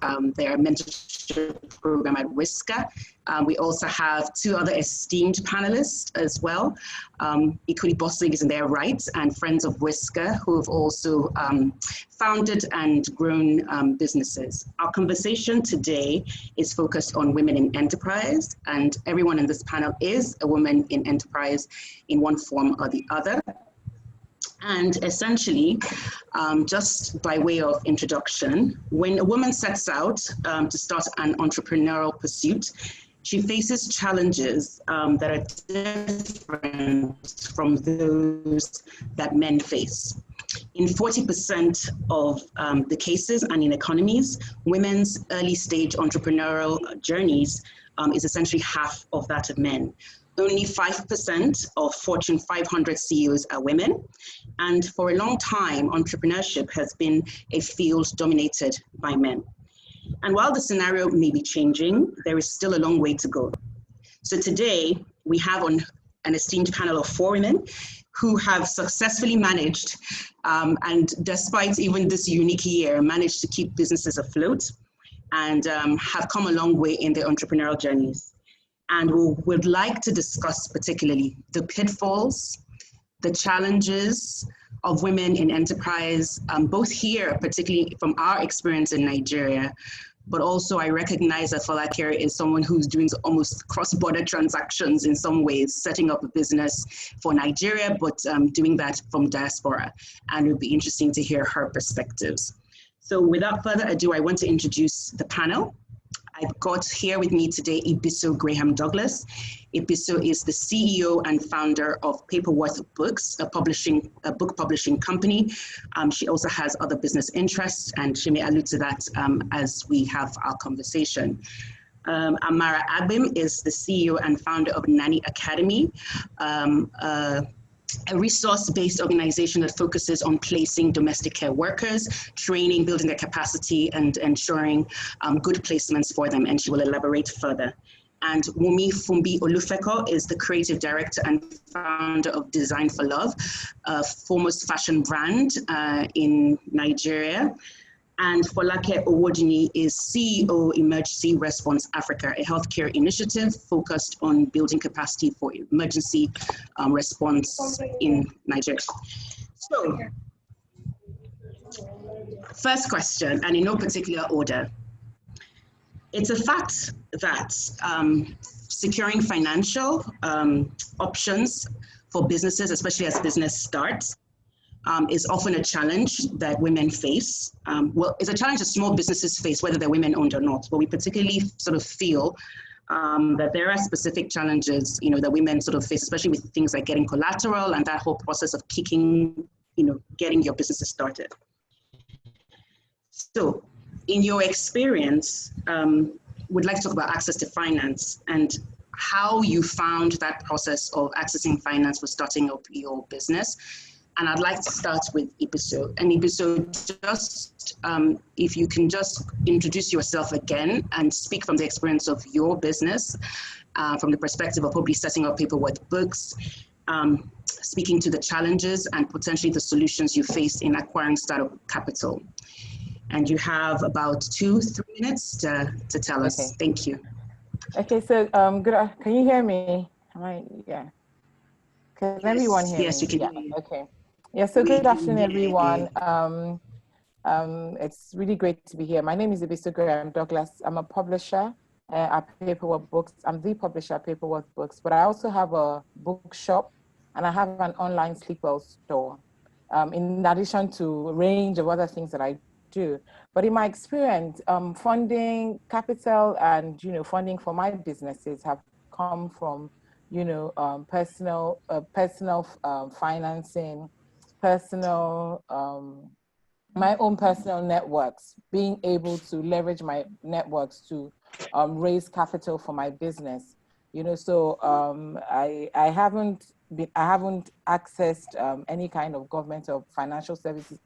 their mentorship program at WISCAR. We also have two other esteemed panelists as well. Equally bustling is in their right, and friends of WISCAR who have also founded and grown businesses. Our conversation today is focused on women in enterprise, and everyone in this panel is a woman in enterprise in one form or the other. And essentially, just by way of introduction, when a woman sets out to start an entrepreneurial pursuit, she faces challenges that are different from those that men face. In 40% of the cases and in economies, women's early stage entrepreneurial journeys is essentially half of that of men. Only 5% of Fortune 500 CEOs are women. And for a long time, entrepreneurship has been a field dominated by men. And while the scenario may be changing, there is still a long way to go. So today, we have on an esteemed panel of 4 women who have successfully managed, and despite even this unique year, managed to keep businesses afloat and have come a long way in their entrepreneurial journeys. And we would like to discuss particularly the pitfalls, the challenges of women in enterprise, both here, particularly from our experience in Nigeria, but also I recognize that Falake is someone who's doing almost cross-border transactions in some ways, setting up a business for Nigeria, but doing that from diaspora. And it would be interesting to hear her perspectives. So without further ado, I want to introduce the panel. I've got here with me today Ibiso Graham Douglas. Ibiso is the CEO and founder of Paperworth Books, a book publishing company. She also has other business interests, and she may allude to that as we have our conversation. Amara Agbim is the CEO and founder of Nanny Academy, a resource-based organization that focuses on placing domestic care workers, training, building their capacity, and ensuring good placements for them, and she will elaborate further. And Wumi Fumbi Olufeko is the creative director and founder of Design for Love, a foremost fashion brand in Nigeria. And Folake Owodini is CEO Emergency Response Africa, a healthcare initiative focused on building capacity for emergency response in Nigeria. So, first question, and in no particular order. It's a fact that securing financial options for businesses, especially as business starts, is often a challenge that women face. Well, it's a challenge that small businesses face, whether they're women-owned or not, but we particularly sort of feel that there are specific challenges, that women sort of face, especially with things like getting collateral and that whole process of getting your businesses started. So, in your experience, we'd like to talk about access to finance and how you found that process of accessing finance for starting up your business. And I'd like to start with Ibiso. And Ibiso, just if you can just introduce yourself again and speak from the experience of your business, from the perspective of probably setting up Paperworth Books, speaking to the challenges and potentially the solutions you faced in acquiring startup capital. And you have about 2-3 minutes to tell us. Okay. Thank you. Okay, so can you hear me? Yeah. Can everyone hear me? Yes, you can hear me. Okay. Yeah, so good afternoon, everyone. It's really great to be here. My name is Ibiso Graham Douglas. I'm a publisher at Paperworth Books. I'm the publisher at Paperworth Books, but I also have a bookshop and I have an online sleepwell store, in addition to a range of other things that I do. But in my experience, funding, capital, and funding for my businesses have come from personal financing, my own personal networks, being able to leverage my networks to raise capital for my business. So I haven't accessed any kind of government or financial services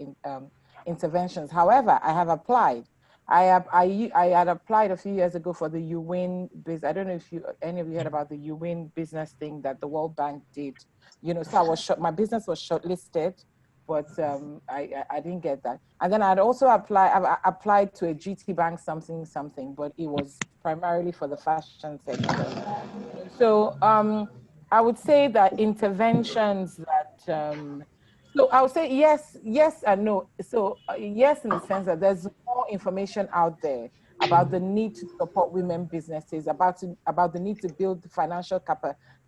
interventions. However, I have applied. I had applied a few years ago for the UWIN business. I don't know if any of you heard about the UWIN business thing that the World Bank did. So my business was shortlisted but I didn't get that. And then I'd also I applied to a GT Bank something, but it was primarily for the fashion sector. So I would say that interventions that, so I would say yes and no. So yes, in the sense that there's more information out there about the need to support women businesses, about the need to build the financial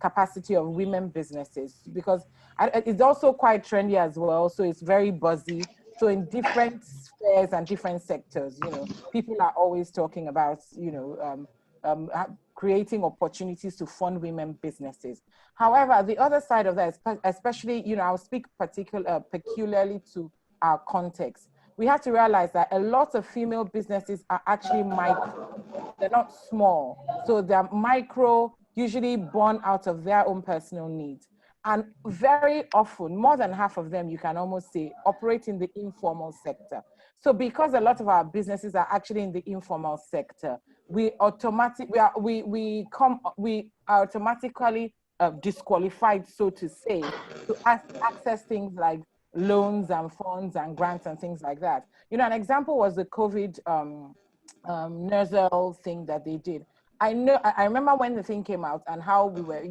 capacity of women businesses, because it's also quite trendy as well. So it's very buzzy. So in different spheres and different sectors, people are always talking about, creating opportunities to fund women businesses. However, the other side of that, especially, I'll speak peculiarly to our context. We have to realize that a lot of female businesses are actually micro. They're not small. So they're micro, usually born out of their own personal needs. And very often, more than half of them, you can almost say, operate in the informal sector. So because a lot of our businesses are actually in the informal sector, we are automatically disqualified, so to say, to access things like loans and funds and grants and things like that. An example was the COVID NERSL thing that they did. I remember when the thing came out and how we were,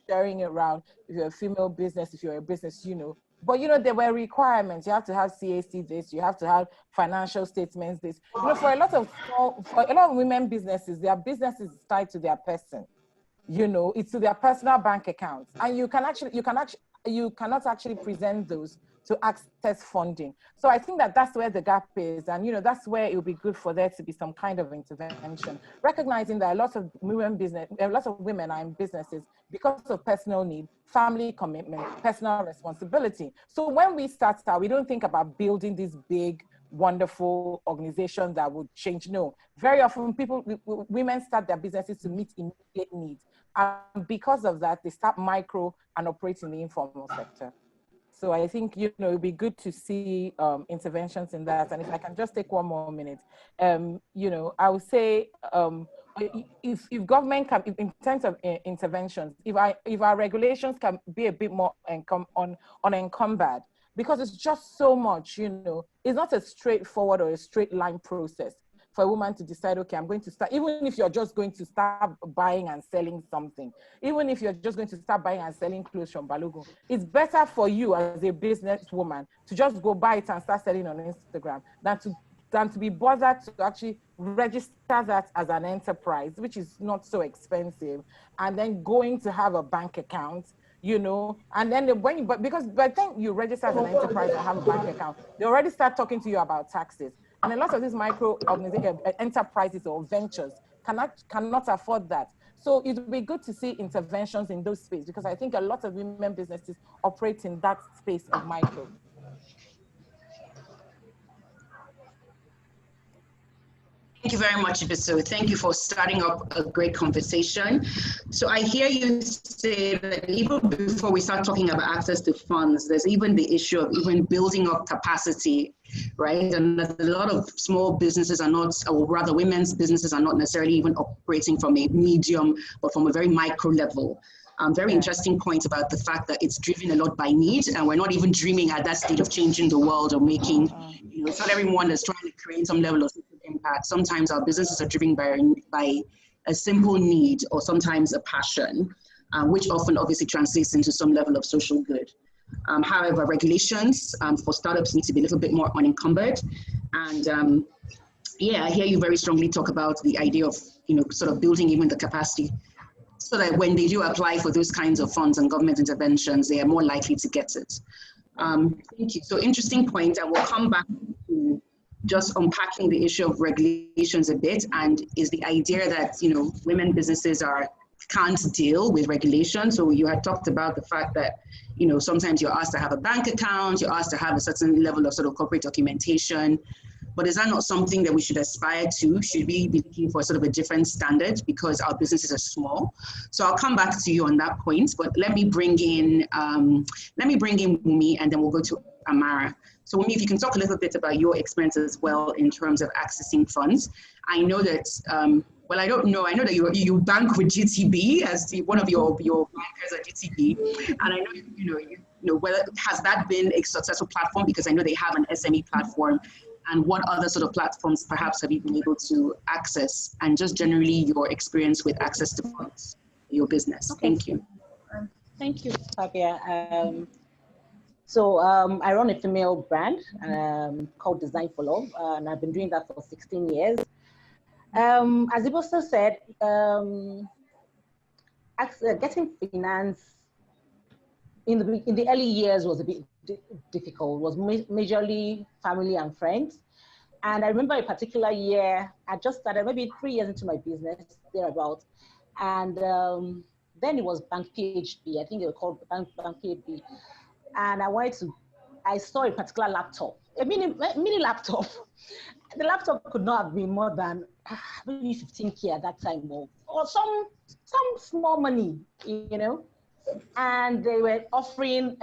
sharing it around. If you're a female business, if you're a business, but there were requirements. You have to have CAC this, you have to have financial statements this. For a lot of women businesses, their business is tied to their person. It's to their personal bank accounts, and you cannot actually present those to access funding. So I think that that's where the gap is, and that's where it would be good for there to be some kind of intervention, recognizing that a lot of women are in businesses because of personal need, family commitment, personal responsibility. So when we start out, we don't think about building this big, wonderful organization that would change. No, very often women start their businesses to meet immediate needs. And because of that, they start micro and operate in the informal sector. So I think, it would be good to see interventions in that. And if I can just take one more minute, I would say if government can, in terms of interventions, if our regulations can be a bit more unencumbered, because it's just so much, it's not a straightforward or a straight line process for a woman to decide, okay, I'm going to start, even if you're just going to start buying and selling something, even if you're just going to start buying and selling clothes from Balogun, it's better for you as a businesswoman to just go buy it and start selling on Instagram than to be bothered to actually register that as an enterprise, which is not so expensive, and then going to have a bank account, and then because by the time you register as an enterprise and have a bank account, they already start talking to you about taxes. And a lot of these micro enterprises or ventures cannot afford that. So it would be good to see interventions in those spaces, because I think a lot of women businesses operate in that space of micro. Thank you very much, Ibiso. Thank you for starting up a great conversation. So I hear you say that even before we start talking about access to funds, there's even the issue of even building up capacity, right? And a lot of small businesses are not, or rather women's businesses are not necessarily even operating from a medium, but from a very micro level. Very interesting point about the fact that it's driven a lot by need, and we're not even dreaming at that state of changing the world or making, it's not everyone that's trying to create some level of impact. Sometimes our businesses are driven by a simple need or sometimes a passion, which often obviously translates into some level of social good. However, regulations for startups need to be a little bit more unencumbered. And I hear you very strongly talk about the idea of, sort of building even the capacity so that when they do apply for those kinds of funds and government interventions, they are more likely to get it. Thank you. So interesting point. I will come back to just unpacking the issue of regulations a bit, and is the idea that, women businesses can't deal with regulation. So you had talked about the fact that, sometimes you're asked to have a bank account, you're asked to have a certain level of sort of corporate documentation. But is that not something that we should aspire to? Should we be looking for sort of a different standard because our businesses are small? So I'll come back to you on that point, but let me bring in Wumi, and then we'll go to Amara. So Wumi, if you can talk a little bit about your experience as well in terms of accessing funds. I know that, well, I don't know. I know that you bank with GTB as one of your bankers at GTB, and I know you know whether has that been a successful platform, because I know they have an SME platform, and what other sort of platforms perhaps have you been able to access, and just generally your experience with access to funds, your business. Okay. Thank you. Thank you, Fabia. I run a female brand called Design for Love, and I've been doing that for 16 years. As Ibosa said, getting finance in the early years was a bit difficult. It was majorly family and friends. And I remember a particular year, I just started maybe 3 years into my business, thereabouts. And then it was Bank PHB. I think they were called Bank PHB. And I saw a particular laptop, a mini laptop. The laptop could not have been more than maybe 15K at that time, or some small money, you know. And they were offering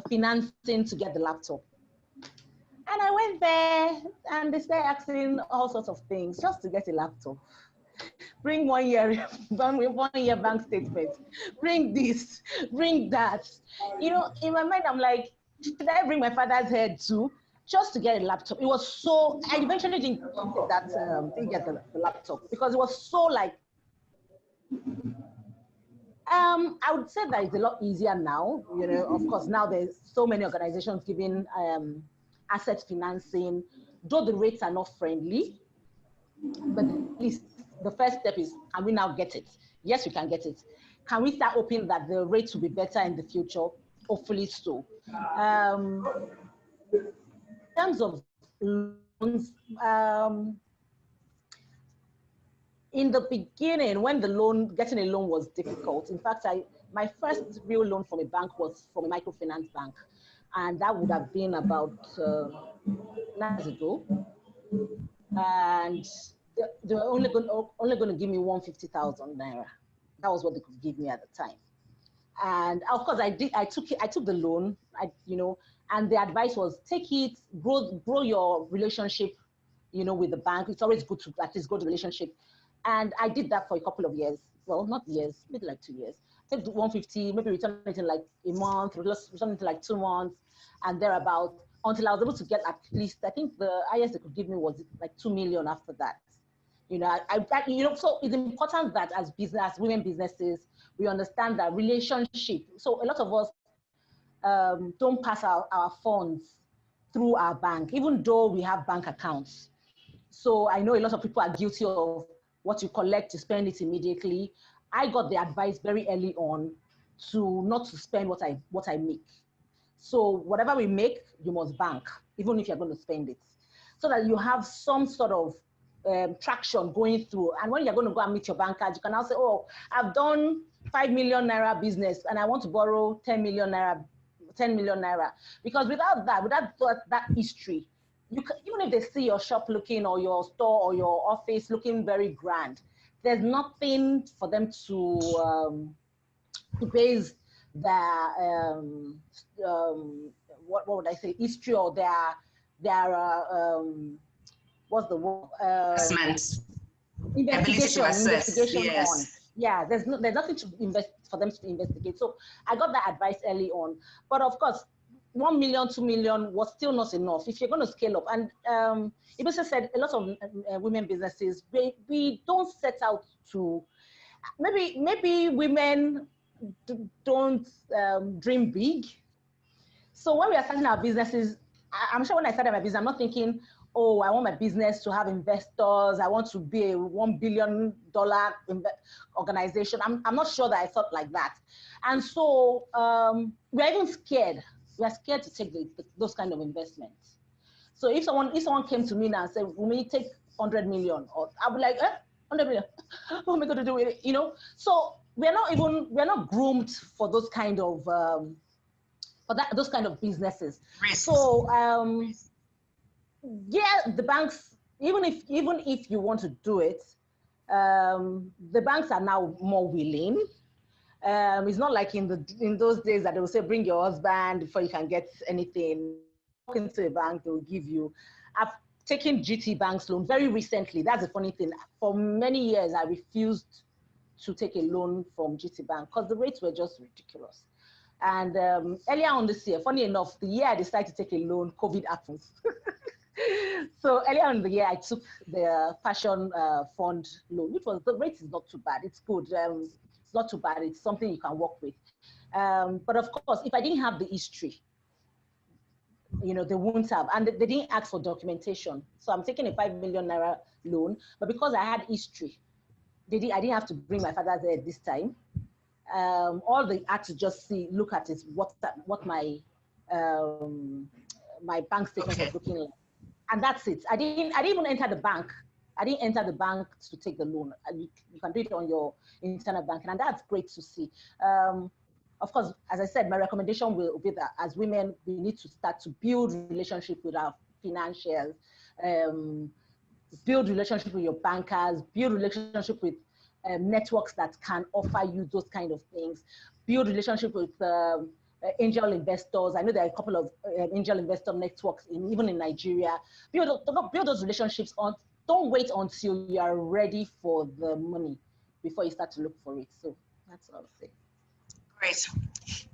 financing to get the laptop. And I went there, and they started asking all sorts of things just to get a laptop. Bring 1 year, 1 year bank statement. Bring this, bring that. You know, in my mind, I'm like, should I bring my father's head too, just to get a laptop? It was so. I eventually didn't get the laptop because it was so like. I would say that it's a lot easier now. You know, of course, now there's so many organizations giving asset financing, though the rates are not friendly. But at least the first step is, can we now get it? Yes, we can get it. Can we start hoping that the rates will be better in the future? Hopefully so. In terms of loans, in the beginning, when getting a loan was difficult. In fact, my first real loan from a bank was from a microfinance bank. And that would have been about 9 years ago. And they were only going to give me 150,000 naira. That was what they could give me at the time. And of course, I took the loan, and the advice was take it, grow your relationship, with the bank. It's always good to at least grow the relationship. And I did that for a couple of years. Well, not years, maybe like 2 years. Take 150, maybe return it in like a month, return it in like 2 months, and thereabout, until I was able to get at least, I think the highest they could give me was like 2 million after that. So it's important that as women businesses, we understand that relationship. So a lot of us don't pass our funds through our bank, even though we have bank accounts. So I know a lot of people are guilty of what you collect to spend it immediately. I got the advice very early on to not to spend what I make. So whatever we make, you must bank, even if you're going to spend it, so that you have some sort of traction going through. And when you're going to go and meet your bankers, you can now say, oh, I've done 5 million naira business and I want to borrow 10 million naira. Because without that history, even if they see your shop looking, or your store or your office looking very grand, there's nothing for them to base their what would I say, history, or their what's the word? Investigation yes. on. Yeah, there's nothing to for them to investigate. So I got that advice early on. But of course, 1 million, 2 million was still not enough if you're going to scale up. And it also said a lot of women businesses, we don't set out to, maybe women don't dream big. So when we are starting our businesses, I'm sure when I started my business, I'm not thinking, oh, I want my business to have investors. I want to be a $1 billion organization. I'm not sure that I thought like that. And so we're even scared. We're scared to take those kind of investments. So if someone came to me now and said, we may take 100 million, or I'll be like, 100 million, what am I going to do with it? So we're not groomed for those kind of, those kind of businesses. So yeah, the banks, even if you want to do it, the banks are now more willing. It's not like in those days that they will say, bring your husband before you can get anything. Walk into a bank, they will give you. I've taken GT Bank's loan very recently. That's the funny thing. For many years, I refused to take a loan from GT Bank because the rates were just ridiculous. And earlier on this year, funny enough, the year I decided to take a loan, COVID happens. So earlier in the year, I took the Passion Fund loan, which was, the rate is not too bad. It's good. It's not too bad. It's something you can work with. But of course, if I didn't have the history, you know, they won't have, and they didn't ask for documentation. So I'm taking a 5 million naira loan, but because I had history, I didn't have to bring my father there this time. All they had to just look at is what my my bank statement was looking like, and that's it. I didn't even enter the bank. I didn't enter the bank to take the loan. You can do it on your internet banking, and that's great to see. Of course, as I said, my recommendation will be that as women, we need to start to build relationship with our financials, build relationship with your bankers, build relationship with networks that can offer you those kind of things, build relationship with angel investors. I know there are a couple of angel investor networks even in Nigeria. Build those relationships. Don't wait until you are ready for the money before you start to look for it. So that's what I'll say. Great.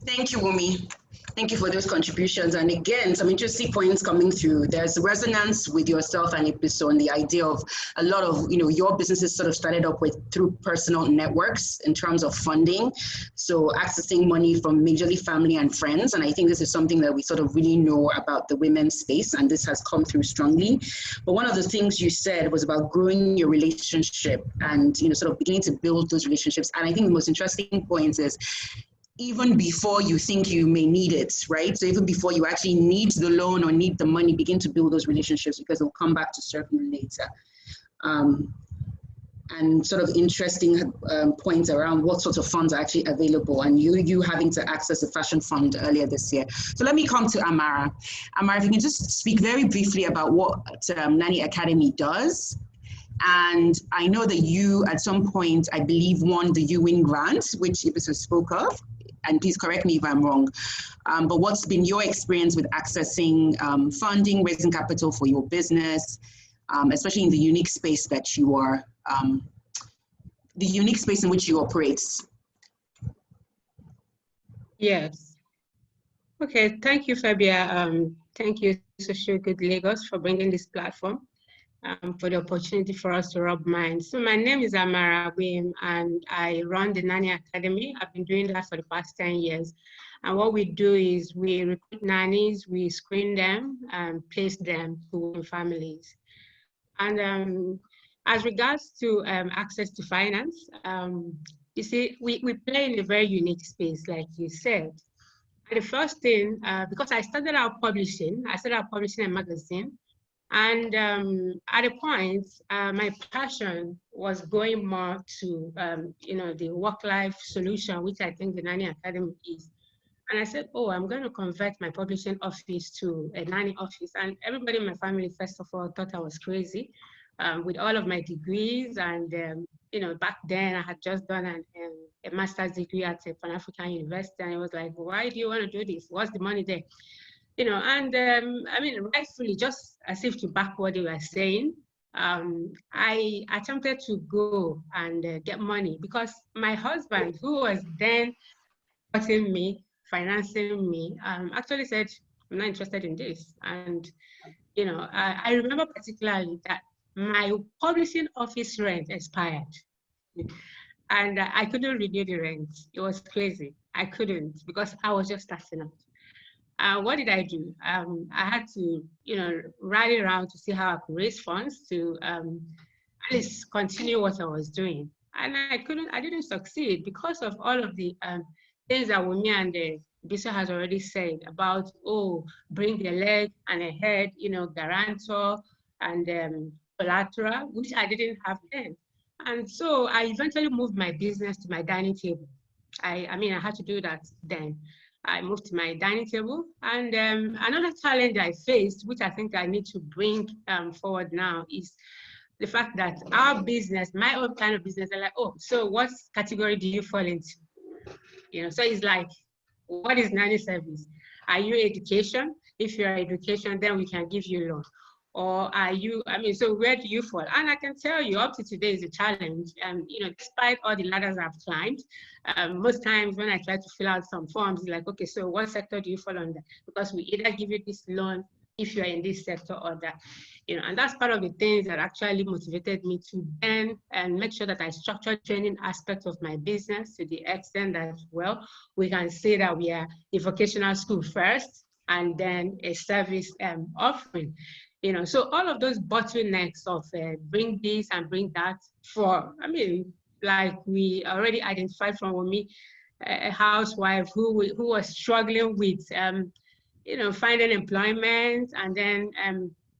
Thank you, Wumi. Thank you for those contributions. And again, some interesting points coming through. There's resonance with yourself and Episo on the idea of a lot of, your businesses sort of started up through personal networks in terms of funding. So accessing money from majorly family and friends. And I think this is something that we sort of really know about the women's space, and this has come through strongly. But one of the things you said was about growing your relationship and, sort of beginning to build those relationships. And I think the most interesting point is, even before you think you may need it, right? So even before you actually need the loan or need the money, begin to build those relationships because they'll come back to serve you later. And sort of interesting points around what sorts of funds are actually available, and you having to access a fashion fund earlier this year. So let me come to Amara. Amara, if you can just speak very briefly about what Nanny Academy does. And I know that you, at some point, I believe, won the UWIN grant, which Episo spoke of. And please correct me if I'm wrong. But what's been your experience with accessing funding, raising capital for your business, especially in the unique space that you are, the unique space in which you operate? Yes. Okay, thank you, Fabia. Thank you, Social Good Lagos, for bringing this platform. For the opportunity for us to rub minds. So my name is Amara Wim, and I run the Nanny Academy. I've been doing that for the past 10 years. And what we do is we recruit nannies, we screen them, and place them to families. And as regards to access to finance, you see, we play in a very unique space, like you said. And the first thing, because I started out publishing a magazine. And at a point, my passion was going more to, the work-life solution, which I think the Nanny Academy is. And I said, oh, I'm going to convert my publishing office to a nanny office. And everybody in my family, first of all, thought I was crazy with all of my degrees. And, back then I had just done a master's degree at a Pan-African university. And I was like, why do you want to do this? What's the money there? Rightfully, just as if to back what they were saying, I attempted to go and get money because my husband, who was then supporting me, financing me, actually said, I'm not interested in this. And, I remember particularly that my publishing office rent expired and I couldn't renew the rent. It was crazy. I couldn't because I was just starting out. What did I do? I had to, rally around to see how I could raise funds to at least continue what I was doing. And I didn't succeed because of all of the things that Wumi and Bisa has already said about, bring a leg and a head, guarantor and collateral, which I didn't have then. And so I eventually moved my business to my dining table. I had to do that then. I moved to my dining table. And another challenge I faced, which I think I need to bring forward now, is the fact that our business, my own kind of business, are like, so what category do you fall into? So it's like, what is nanny service? Are you education? If you're education, then we can give you loan. Or are you, so where do you fall? And I can tell you, up to today is a challenge. And, despite all the ladders I've climbed, most times when I try to fill out some forms, it's like, okay, so what sector do you fall under? Because we either give you this loan if you're in this sector or that. And that's part of the things that actually motivated me to then and make sure that I structure training aspects of my business to the extent that, well, we can say that we are a vocational school first and then a service offering. So all of those bottlenecks of bring this and bring that for, like we already identified from me, a housewife who was struggling with, finding employment and then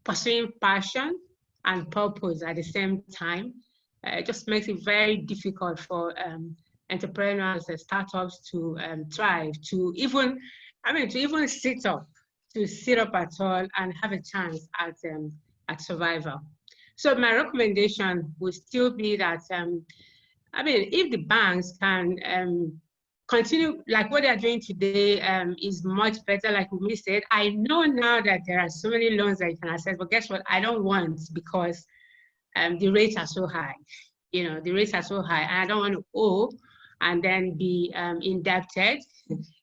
pursuing passion and purpose at the same time. It just makes it very difficult for entrepreneurs and startups to thrive, to even sit up at all and have a chance at survival. So my recommendation would still be that, if the banks can continue like what they are doing today is much better, like we said. I know now that there are so many loans that you can access, but guess what? I don't want, because the rates are so high. The rates are so high, and I don't want to owe and then be indebted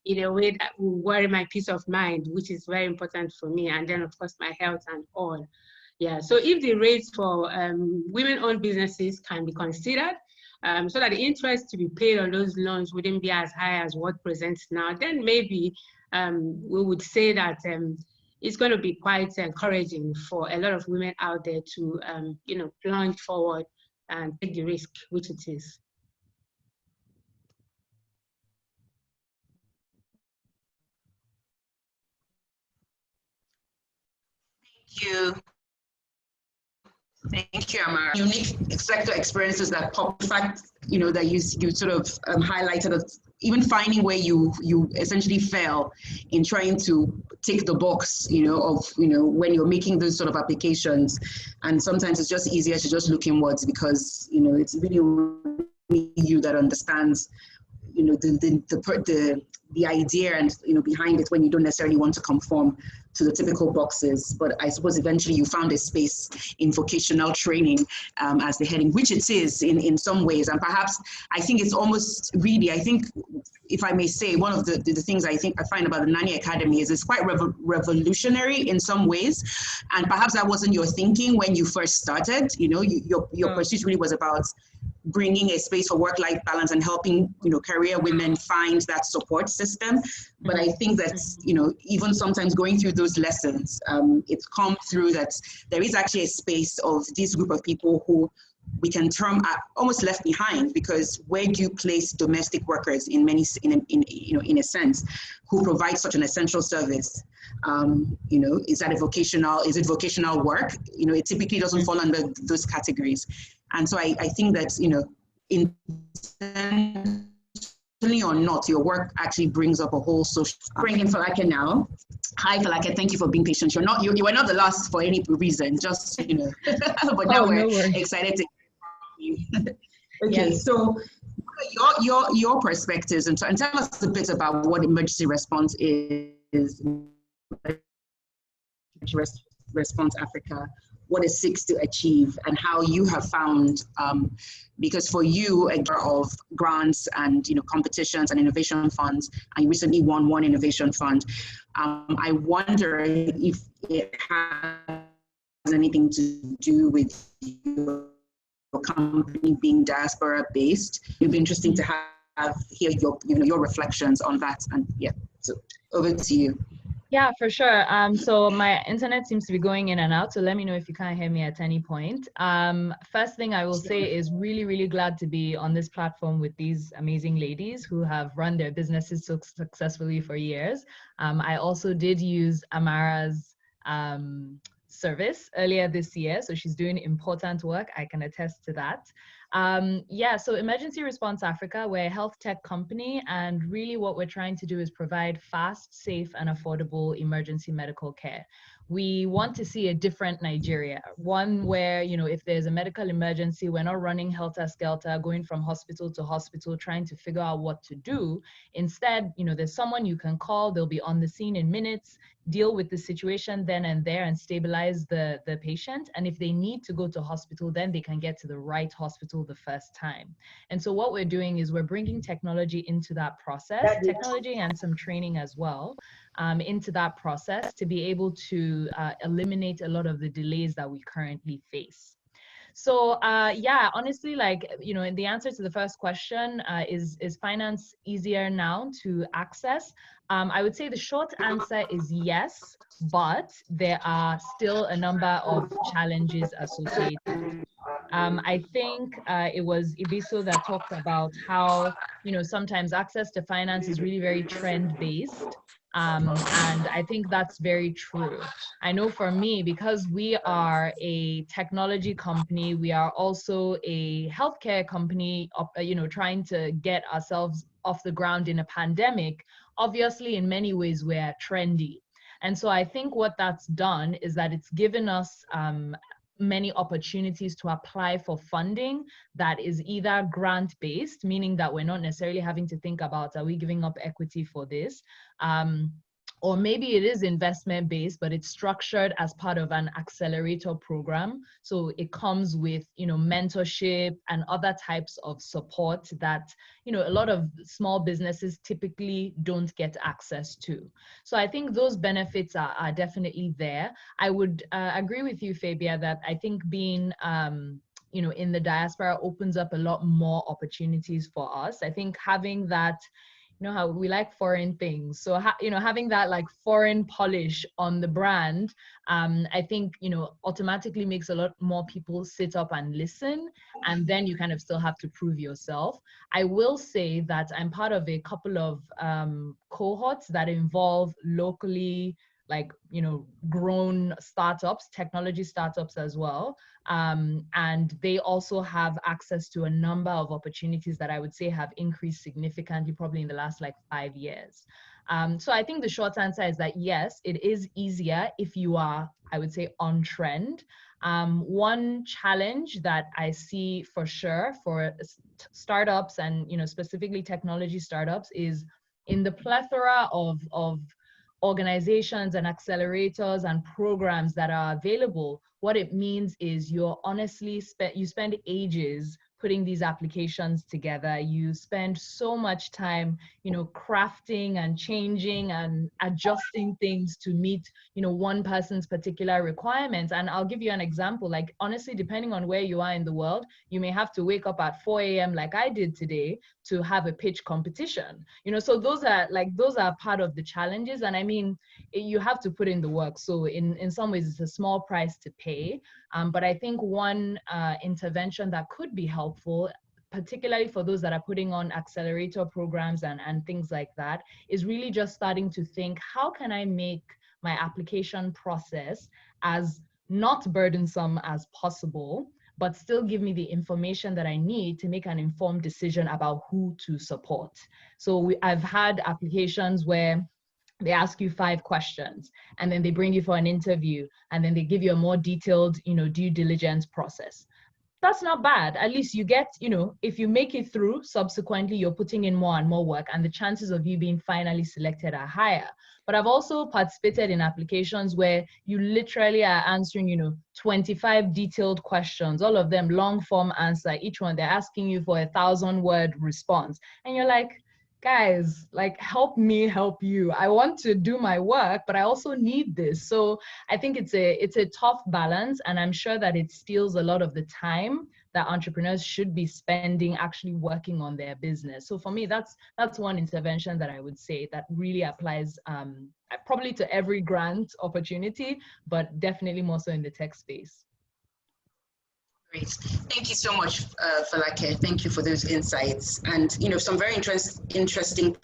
in a way that will worry my peace of mind, which is very important for me, and then of course my health and all. Yeah, so if the rates for women-owned businesses can be considered, so that the interest to be paid on those loans wouldn't be as high as what presents now, then maybe we would say that it's going to be quite encouraging for a lot of women out there to, plunge forward and take the risk, which it is. Thank you, Amara. Unique sector experiences that pop, fact, that you sort of highlighted, of even finding where you essentially fail in trying to tick the box, when you're making those sort of applications. And sometimes it's just easier to just look inwards because, it's really only you that understands, the idea and behind it, when you don't necessarily want to conform to the typical boxes. But I suppose eventually you found a space in vocational training as the heading, which it is in some ways. And perhaps I think it's almost really, I think, if I may say, one of the things I find about the Nanny Academy is it's quite revolutionary in some ways. And perhaps that wasn't your thinking when you first started. Your pursuit really was about bringing a space for work-life balance and helping, career women find that support system. But I think that, even sometimes going through those lessons, it's come through that there is actually a space of this group of people who we can term almost left behind, because where do you place domestic workers in a sense, who provide such an essential service? Is it vocational work? It typically doesn't fall under those categories. And so I think that, intentionally or not, your work actually brings up a whole social. Bring in Falake now. Hi, Falake. Thank you for being patient. You were not the last for any reason, just, but now we're excited to hear from you. Okay, yes. So your perspectives, and tell us a bit about what emergency response is, Response Africa, what it seeks to achieve, and how you have found, because for you, a of grants and competitions and innovation funds, and you recently won one innovation fund. I wonder if it has anything to do with your company being diaspora based. It'd be interesting to hear your reflections on that. And yeah, so over to you. Yeah, for sure. So my internet seems to be going in and out, so let me know if you can't hear me at any point. First thing I will say is really, really glad to be on this platform with these amazing ladies who have run their businesses so successfully for years. I also did use Amara's service earlier this year, so she's doing important work. I can attest to that. So Emergency Response Africa, we're a health tech company, and really what we're trying to do is provide fast, safe, and affordable emergency medical care. We want to see a different Nigeria, one where, you know, if there's a medical emergency, we're not running helter-skelter, going from hospital to hospital, trying to figure out what to do. Instead, you know, there's someone you can call, they'll be on the scene in minutes, deal with the situation then and there and stabilize the patient. And if they need to go to hospital, then they can get to the right hospital the first time. And so what we're doing is we're bringing technology into that process, technology and some training as well, into that process to be able to eliminate a lot of the delays that we currently face. So yeah, honestly, like, you know, the answer to the first question, is finance easier now to access? I would say the short answer is yes, but there are still a number of challenges associated. I think it was Ibiso that talked about how, you know, sometimes access to finance is really very trend-based. And I think that's very true. I know for me, because we are a technology company, we are also a healthcare company, you know, trying to get ourselves off the ground in a pandemic. Obviously, in many ways, we're trendy. And so I think what that's done is that it's given us many opportunities to apply for funding that is either grant-based, meaning that we're not necessarily having to think about, are we giving up equity for this? Or maybe it is investment-based, but it's structured as part of an accelerator program. So it comes with, you know, mentorship and other types of support that, you know, a lot of small businesses typically don't get access to. So I think those benefits are definitely there. I would agree with you, Fabia, that I think being, you know, in the diaspora opens up a lot more opportunities for us. I think having that, you know how we like foreign things. So, you know, having that like foreign polish on the brand, I think, you know, automatically makes a lot more people sit up and listen. And then you kind of still have to prove yourself. I will say that I'm part of a couple of cohorts that involve locally, like, you know, grown startups, technology startups as well. And they also have access to a number of opportunities that I would say have increased significantly, probably in the last like 5 years. So I think the short answer is that yes, it is easier if you are, I would say, on trend. One challenge that I see for sure for startups and, you know, specifically technology startups is in the plethora of organizations and accelerators and programs that are available. What it means is you're honestly you spend ages putting these applications together. You spend so much time, you know, crafting and changing and adjusting things to meet, you know, one person's particular requirements. And I'll give you an example. Like, honestly, depending on where you are in the world, you may have to wake up at 4 a.m. like I did today to have a pitch competition, you know. So those are part of the challenges. And I mean, you have to put in the work. So in some ways, it's a small price to pay. But I think one intervention that could be helpful, particularly for those that are putting on accelerator programs and things like that, is really just starting to think, how can I make my application process as not burdensome as possible, but still give me the information that I need to make an informed decision about who to support. So I've had applications where they ask you 5 questions and then they bring you for an interview and then they give you a more detailed, you know, due diligence process. That's not bad. At least you get, you know, if you make it through, subsequently you're putting in more and more work and the chances of you being finally selected are higher. But I've also participated in applications where you literally are answering, you know, 25 detailed questions, all of them long form answer. Each one, they're asking you for a 1,000-word response. And you're like, guys, like, help me help you. I want to do my work, but I also need this. So I think it's a tough balance, and I'm sure that it steals a lot of the time that entrepreneurs should be spending actually working on their business. So for me, that's one intervention that I would say that really applies probably to every grant opportunity, but definitely more so in the tech space. Great. Thank you so much, Falake. Thank you for those insights. And, you know, some very interesting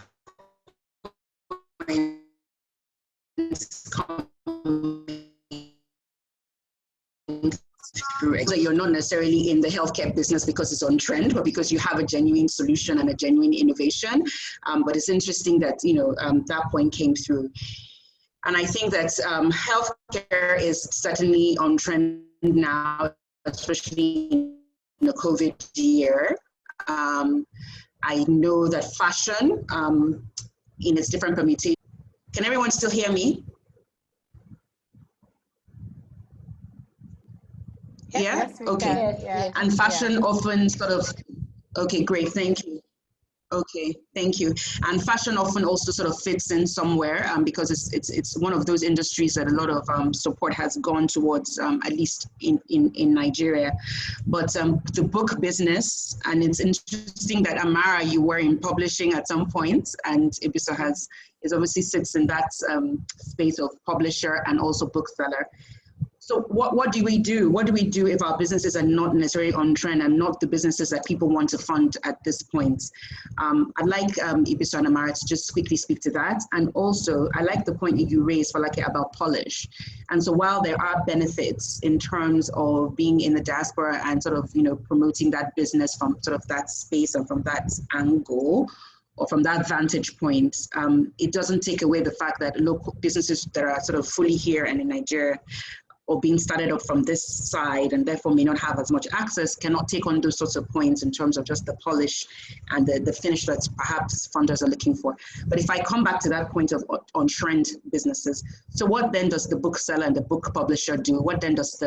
points through. So you're not necessarily in the healthcare business because it's on trend, but because you have a genuine solution and a genuine innovation. But it's interesting that, you know, that point came through. And I think that healthcare is certainly on trend now, especially in the COVID year. I know that fashion in its different permutations. Can everyone still hear me? Yeah? Yes, we Okay. can. Yes, Yeah. yes. And fashion often sort of, okay, great, thank you. Okay, thank you. And fashion often also sort of fits in somewhere because it's one of those industries that a lot of support has gone towards, at least in Nigeria. But the book business, and it's interesting that Amara, you were in publishing at some point, and Ibiso is obviously sits in that space of publisher and also bookseller. So what do we do? What do we do if our businesses are not necessarily on trend and not the businesses that people want to fund at this point? I'd like Ibiso and Amara to just quickly speak to that. And also, I like the point that you raised, Falake, about polish. And so while there are benefits in terms of being in the diaspora and sort of, promoting that business from sort of that space and from that angle, or from that vantage point, it doesn't take away the fact that local businesses that are sort of fully here and in Nigeria or being started up from this side and therefore may not have as much access cannot take on those sorts of points in terms of just the polish and the finish that perhaps funders are looking for. But if I come back to that point of on trend businesses, so what then does the bookseller and the book publisher do? What then does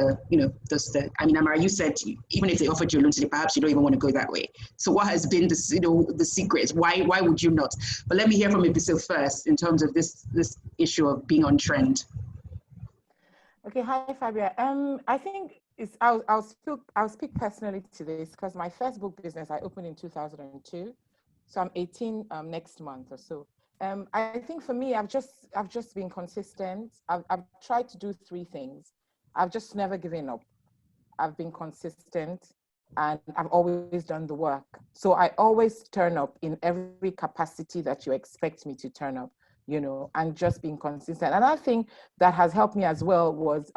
Amara, you said even if they offered you a loan today, perhaps you don't even want to go that way. So what has been the secret? Why would you not? But let me hear from Ibiso first in terms of this issue of being on trend. Okay, hi Fabia. I think I'll speak personally to this because my first book business I opened in 2002, so I'm 18 next month or so. I think for me, I've just been consistent. I've tried to do three things. I've just never given up. I've been consistent, and I've always done the work. So I always turn up in every capacity that you expect me to turn up. And just being consistent. And I think that has helped me as well was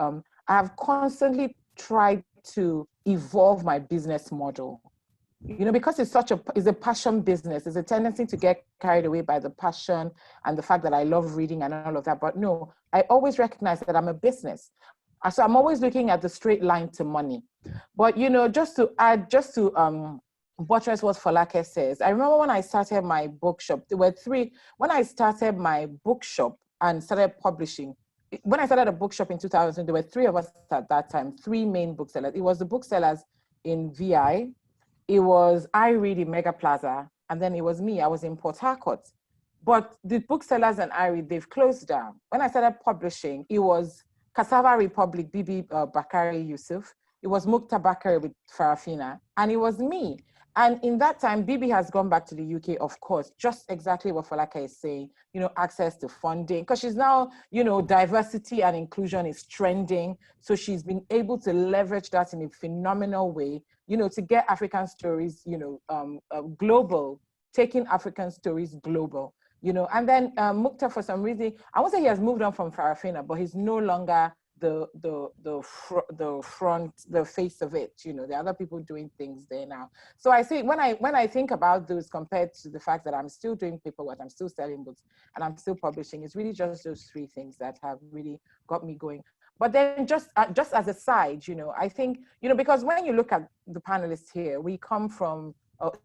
I've constantly tried to evolve my business model, because it's a passion business. There's a tendency to get carried away by the passion and the fact that I love reading and all of that. But no, I always recognize that I'm a business. So I'm always looking at the straight line to money. But, just to buttress what Falake says. I remember when I started my bookshop, there were three. When I started my bookshop and started publishing, when I started a bookshop in 2000, there were three of us at that time, three main booksellers. It was the booksellers in VI, it was I Read in Mega Plaza, and then it was me. I was in Port Harcourt. But the booksellers and I Read, they've closed down. When I started publishing, it was Cassava Republic, Bibi Bakari Yusuf. It was Mukta Bakari with Farafina, and it was me. And in that time, Bibi has gone back to the UK, of course, just exactly what Falake is saying, access to funding, because she's now, diversity and inclusion is trending. So she's been able to leverage that in a phenomenal way, to get African stories, global, taking African stories global, and then Mukta, for some reason, I won't say he has moved on from Farafina, but he's no longer the face of it. There are other people doing things there now. So I say when I think about those compared to the fact that I'm still doing paperwork, I'm still selling books, and I'm still publishing, it's really just those three things that have really got me going. But then just as a side, I think, because when you look at the panelists here, we come from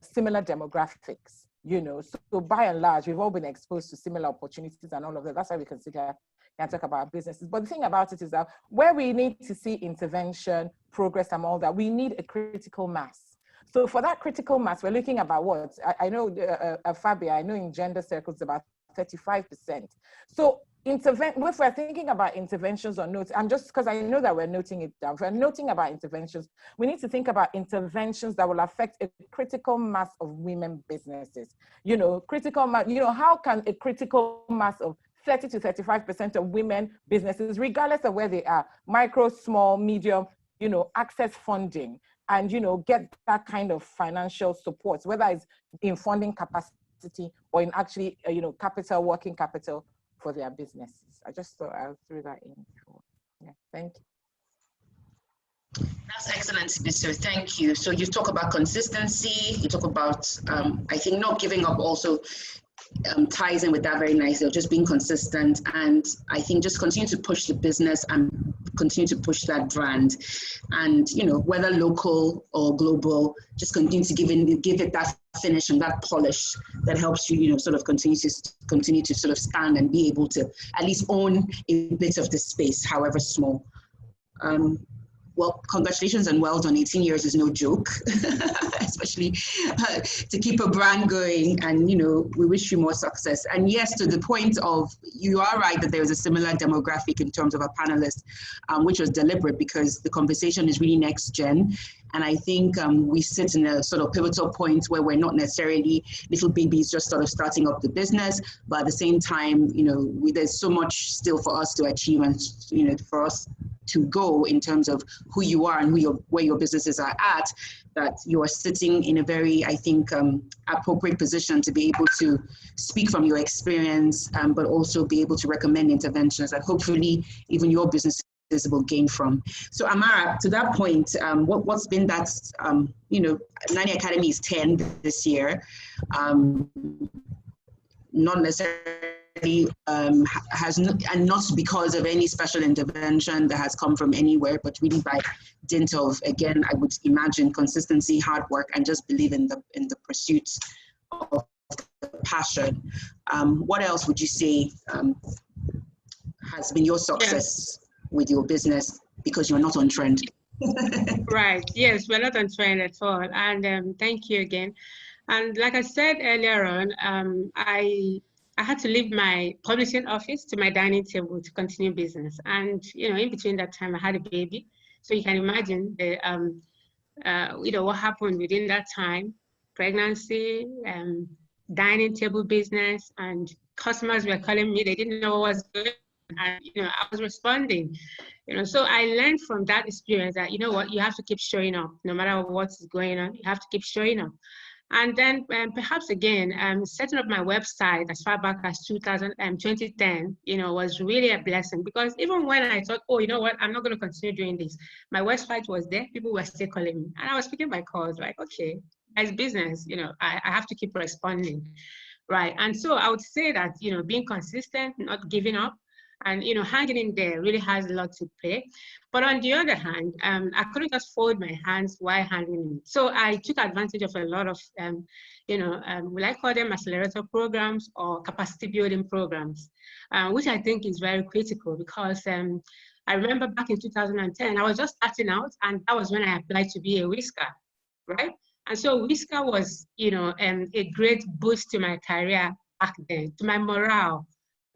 similar demographics, so by and large, we've all been exposed to similar opportunities and all of that. That's why we can sit here and talk about businesses. But the thing about it is that where we need to see intervention, progress, and all that, we need a critical mass. So for that critical mass, we're looking about what? I know, Fabia, I know in gender circles about 35%. So if we're thinking about interventions or notes, I'm just, because I know that we're noting it down, if we're noting about interventions, we need to think about interventions that will affect a critical mass of women businesses. Critical mass, how can a critical mass of 30 to 35% of women businesses, regardless of where they are, micro, small, medium, access funding and, get that kind of financial support, whether it's in funding capacity or in actually, capital, working capital for their businesses. I just thought I'll throw that in. Yeah, thank you. That's excellent, so thank you. So you talk about consistency, you talk about, I think not giving up also. ties in with that very nicely, just being consistent. And I think just continue to push the business and continue to push that brand. And, you know, whether local or global, just continue to give it that finish and that polish that helps you, you know, sort of continue to sort of stand and be able to at least own a bit of the space, however small. Well, congratulations and well done. 18 years is no joke, especially to keep a brand going. And, you know, we wish you more success. And yes, to the point of, you are right that there is a similar demographic in terms of our panelists, which was deliberate because the conversation is really next gen. And I think we sit in a sort of pivotal point where we're not necessarily little babies just sort of starting up the business, but at the same time, you know, there's so much still for us to achieve and, you know, for us to go in terms of who you are and where your businesses are at, that you are sitting in a very, I think, appropriate position to be able to speak from your experience, but also be able to recommend interventions that hopefully even your businesses will gain from. So Amara, to that point, what's been that, you know, Nani Academy is 10 this year, not necessarily has not, and not because of any special intervention that has come from anywhere, but really by dint of, again, I would imagine consistency, hard work, and just believe in the pursuit of the passion. What else would you say has been your success with your business because you're not on trend? Right. Yes, we're not on trend at all. And thank you again. And like I said earlier on, I had to leave my publishing office to my dining table to continue business. And, you know, in between that time, I had a baby. So you can imagine the, you know, what happened within that time: pregnancy, dining table business, and customers were calling me. They didn't know what was going on. And, you know, I was responding. You know, so I learned from that experience that, you know what, you have to keep showing up no matter what's going on. You have to keep showing up. And then perhaps again, setting up my website as far back as 2010, you know, was really a blessing, because even when I thought, oh, you know what, I'm not going to continue doing this, my website was there, people were still calling me, and I was picking my calls like, okay, as business, you know, I have to keep responding, right? And so I would say that, you know, being consistent, not giving up, and, you know, hanging in there really has a lot to play. But on the other hand, I couldn't just fold my hands while hanging in. So I took advantage of a lot of, you know, will I call them accelerator programs or capacity building programs, which I think is very critical, because I remember back in 2010, I was just starting out, and that was when I applied to be a WISCAR, right? And so WISCAR was, you know, a great boost to my career back then, to my morale.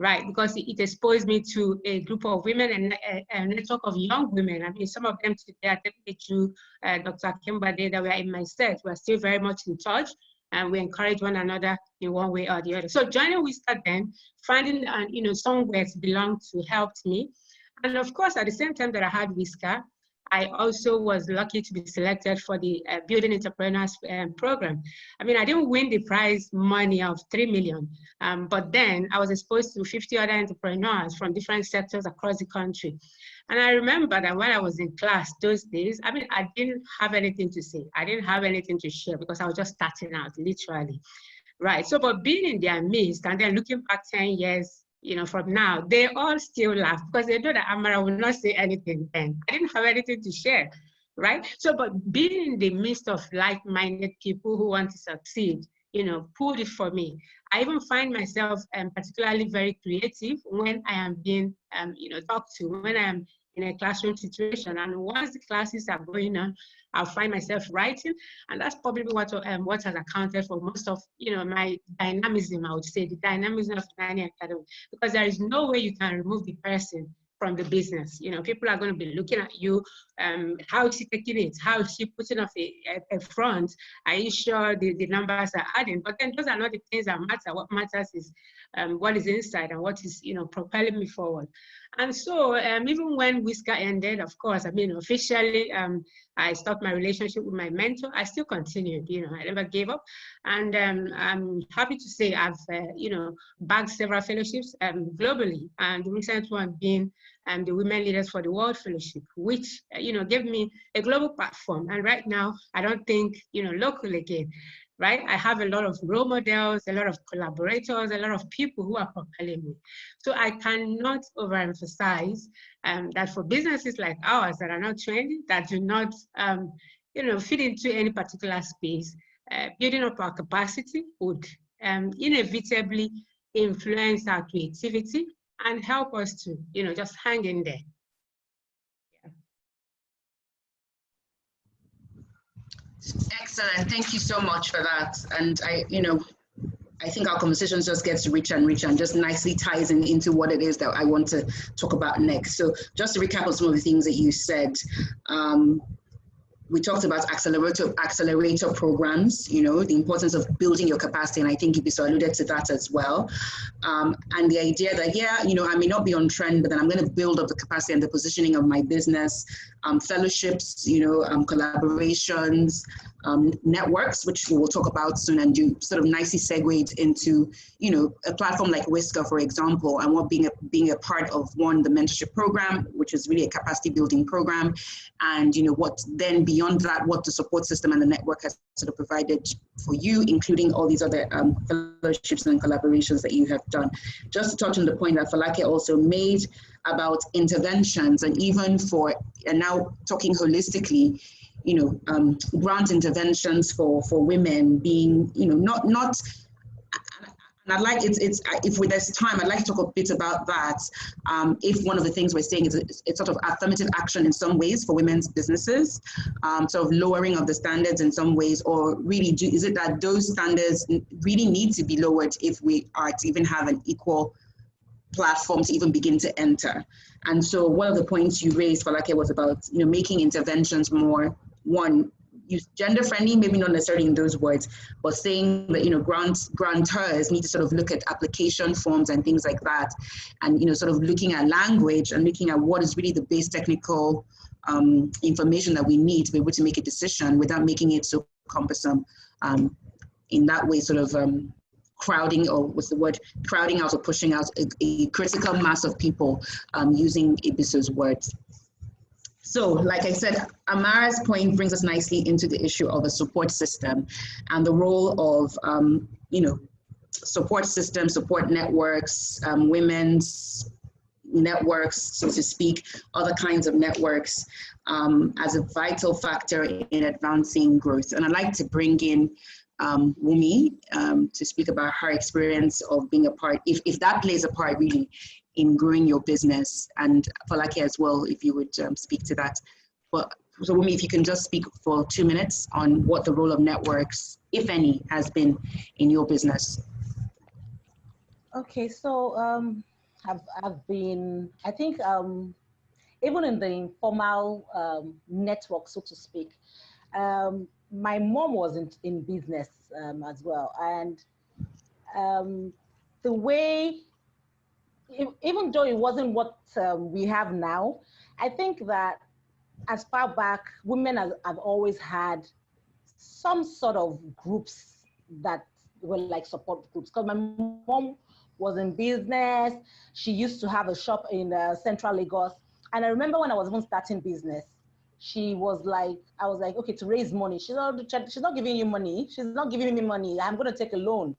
Right, because it exposed me to a group of women and a network of young women. I mean, some of them today are definitely through Dr. Kimbade that were in my set. We're still very much in touch, and we encourage one another in one way or the other. So joining WISCAR then, finding you know, somewhere to belong to helped me. And of course, at the same time that I had WISCAR, I also was lucky to be selected for the Building Entrepreneurs program. I mean, I didn't win the prize money of 3 million, but then I was exposed to 50 other entrepreneurs from different sectors across the country. And I remember that when I was in class those days, I mean, I didn't have anything to say. I didn't have anything to share because I was just starting out, literally. Right, so but being in their midst and then looking back 10 years, you know, from now, they all still laugh because they know that Amara will not say anything then. I didn't have anything to share, right? So, but being in the midst of like-minded people who want to succeed, you know, pulled it for me. I even find myself particularly very creative when I am being, you know, talked to, when I am in a classroom situation. And once the classes are going on, I'll find myself writing, and that's probably what has accounted for most of, you know, my dynamism. I would say the dynamism of Nani Academy, because there is no way you can remove the person from the business. You know, people are going to be looking at you. How is she taking it? How is she putting off a front? Are you sure the numbers are adding? But then those are not the things that matter. What matters is what is inside and what is, you know, propelling me forward. And so even when WISCAR ended, of course, I mean, officially, I stopped my relationship with my mentor. I still continued, you know, I never gave up. And I'm happy to say I've, you know, bagged several fellowships globally. And the recent one being the Women Leaders for the World Fellowship, which, you know, gave me a global platform. And right now, I don't think, you know, local again. right? I have a lot of role models, a lot of collaborators, a lot of people who are propelling me. So I cannot overemphasize that for businesses like ours that are not trendy, that do not, fit into any particular space, building up our capacity would inevitably influence our creativity and help us to, just hang in there. Excellent. Thank you so much for that. And I think our conversation just gets richer and richer and just nicely ties into what it is that I want to talk about next. So just to recap on some of the things that you said, we talked about accelerator programs, the importance of building your capacity, and I think Ibiso alluded to that as well. And the idea that, I may not be on trend, but then I'm going to build up the capacity and the positioning of my business, fellowships, collaborations, networks, which we will talk about soon, and you sort of nicely segued into, a platform like WISCAR, for example, and what being a part of the mentorship program, which is really a capacity building program, and what then beyond that, what the support system and the network has sort of provided for you, including all these other fellowships and collaborations that you have done. Just to touch on the point that Falake also made about interventions, and even and now talking holistically, grant interventions for women being, not, and I'd like, if there's time, I'd like to talk a bit about that. If one of the things we're saying is it's sort of affirmative action in some ways for women's businesses, sort of lowering of the standards in some ways, or really is it that those standards really need to be lowered if we are to even have an equal platform to even begin to enter? And so one of the points you raised, Falake, was about, making interventions more, gender friendly, maybe not necessarily in those words, but saying that, grantors need to sort of look at application forms and things like that. And, sort of looking at language and looking at what is really the base technical information that we need to be able to make a decision without making it so cumbersome. In that way, sort of crowding, or what's the word, crowding out or pushing out a critical mass of people, using Ibiso's words. So, like I said, Amara's point brings us nicely into the issue of a support system and the role of, support systems, support networks, women's networks, so to speak, other kinds of networks, as a vital factor in advancing growth. And I'd like to bring in Wumi to speak about her experience of being a part, if that plays a part really in growing your business, and Falake as well, if you would speak to that. But so Wumi, if you can just speak for 2 minutes on what the role of networks, if any, has been in your business. Okay, so I've been, I think, even in the informal network, so to speak, my mom was in business as well. And the way, even though it wasn't what we have now, I think that as far back, women have always had some sort of groups that were like support groups. Because my mom was in business. She used to have a shop in Central Lagos. And I remember when I was even starting business, she was like, I was like, okay, to raise money. She's not giving you money. She's not giving me money. I'm going to take a loan.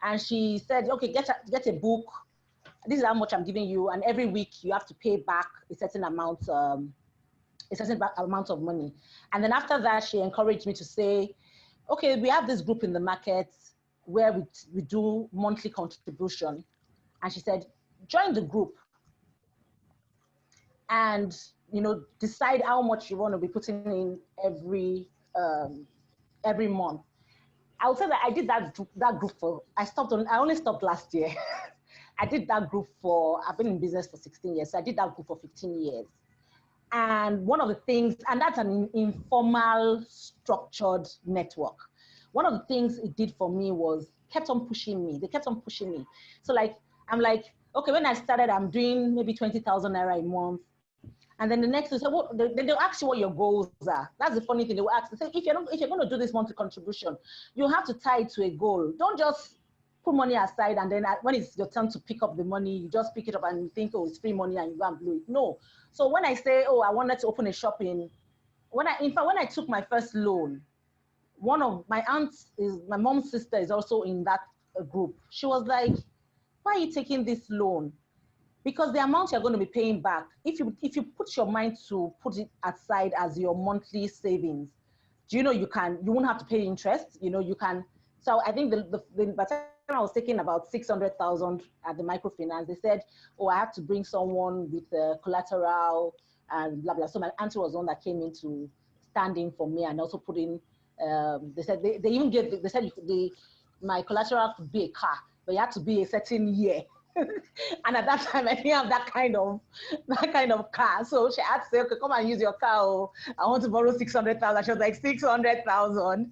And she said, okay, get a book. This is how much I'm giving you. And every week you have to pay back a certain amount of money. And then after that, she encouraged me to say, okay, we have this group in the market where we do monthly contribution. And she said, join the group and, decide how much you want to be putting in every month. I would say that I did that group I only stopped last year. I did that group I've been in business for 16 years. So I did that group for 15 years. And one of the things, and that's an informal structured network. One of the things it did for me was kept on pushing me. They kept on pushing me. So I'm like, okay, when I started, I'm doing maybe 20,000 naira a month. And then the next is, they'll ask you what your goals are. That's the funny thing. They will ask, they say, if you're going to do this monthly contribution, you have to tie it to a goal. Don't just put money aside and then when it's your turn to pick up the money, you just pick it up and think, oh, it's free money and you go and blow it. No. So when I say, oh, I wanted to open a shop when I took my first loan, one of my aunts is, my mom's sister is also in that group. She was like, why are you taking this loan? Because the amount you're going to be paying back, if you put your mind to put it aside as your monthly savings, do you know you won't have to pay interest, you can. So I think by the time I was taking about 600,000 at the microfinance, they said, oh, I have to bring someone with collateral and blah, blah. So my auntie was the one that came in to stand in for me and also put in, they said, they even gave, they said my collateral could be a car, but you had to be a certain year. And at that time, I didn't have that kind of car. So she had to say, okay, come and use your car. Oh, I want to borrow 600,000. She was like, 600,000,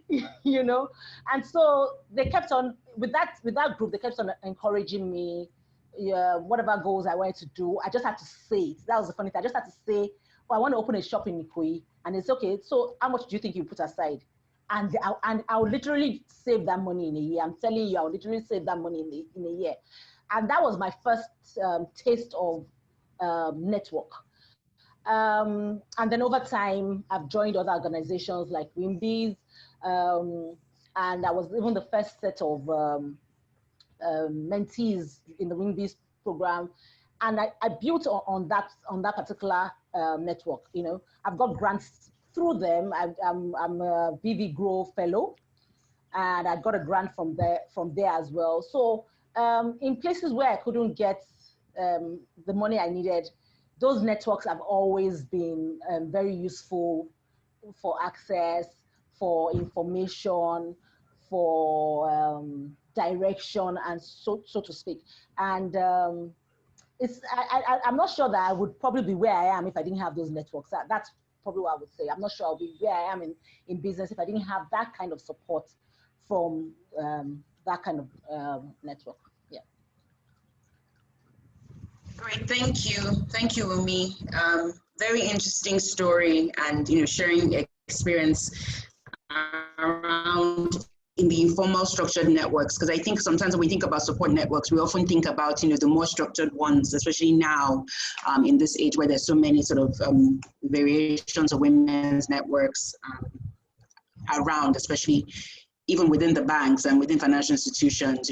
And so they kept on, with that group, they kept on encouraging me, whatever goals I wanted to do. I just had to say it. That was the funny thing. I just had to say, oh, I want to open a shop in Ikoyi. And it's okay. So how much do you think you put aside? And I'll literally save that money in a year. I'm telling you, I'll literally save that money in a year. And that was my first taste of network. And then over time, I've joined other organizations like WIMBIS, and I was even the first set of mentees in the WIMBIS program. And I built on that particular network. I've got grants through them. I'm a BV Grow Fellow, and I got a grant from there as well. So in places where I couldn't get the money I needed, those networks have always been very useful for access, for information, for direction, and so to speak. And I'm not sure that I would probably be where I am if I didn't have those networks. That's probably what I would say. I'm not sure I'll be where I am in business if I didn't have that kind of support from that kind of network. Yeah. Great, thank you, Umi. Very interesting story, and sharing experience around in the informal structured networks, because I think sometimes when we think about support networks, we often think about the more structured ones, especially now in this age where there's so many sort of variations of women's networks around, especially even within the banks and within financial institutions,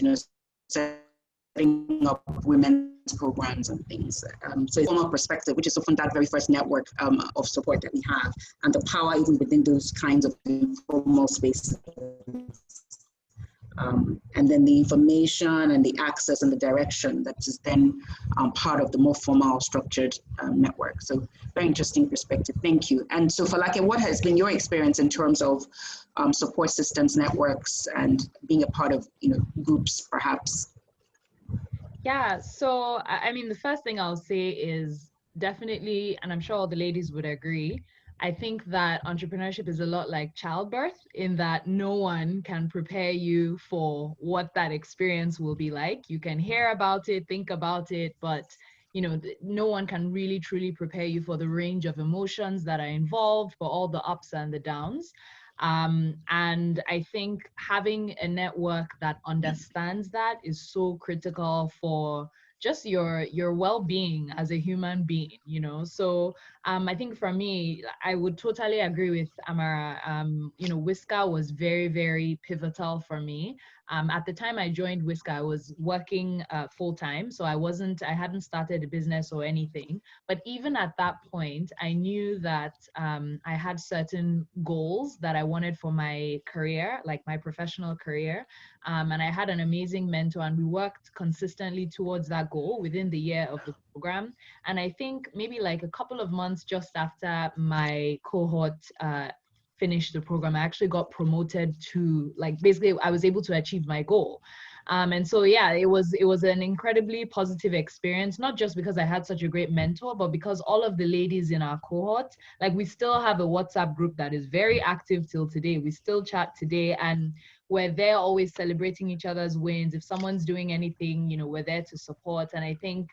setting up women's programs and things. So from a perspective, which is often that very first network of support that we have, and the power even within those kinds of informal spaces. And then the information and the access and the direction that is then part of the more formal structured network. So very interesting perspective, thank you. And so Falake, what has been your experience in terms of support systems, networks, and being a part of groups perhaps? Yeah, so I mean, the first thing I'll say is definitely, and I'm sure all the ladies would agree, I think that entrepreneurship is a lot like childbirth, in that no one can prepare you for what that experience will be like. You can hear about it, think about it, but no one can really truly prepare you for the range of emotions that are involved, for all the ups and the downs. And I think having a network that understands that is so critical for just your well-being as a human being, So I think for me, I would totally agree with Amara. WISCAR was very, very pivotal for me. At the time I joined WISCAR, I was working full-time, so I hadn't started a business or anything. But even at that point, I knew that I had certain goals that I wanted for my career, like my professional career. And I had an amazing mentor, and we worked consistently towards that goal within the year of the program. And I think maybe like a couple of months just after my cohort finished the program, I actually got promoted to, like, basically I was able to achieve my goal. And so, yeah, it was an incredibly positive experience, not just because I had such a great mentor, but because all of the ladies in our cohort, like, we still have a WhatsApp group that is very active till today. We still chat today, and we're there always celebrating each other's wins. If someone's doing anything, we're there to support. And I think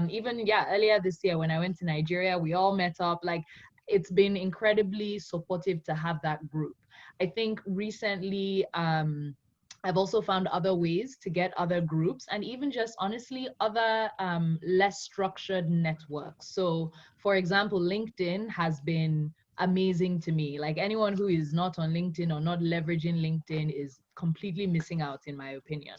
even, earlier this year when I went to Nigeria, we all met up. Like, it's been incredibly supportive to have that group. I think recently, I've also found other ways to get other groups, and even just honestly other less structured networks. So for example, LinkedIn has been amazing to me. Like anyone who is not on LinkedIn or not leveraging LinkedIn is completely missing out, in my opinion.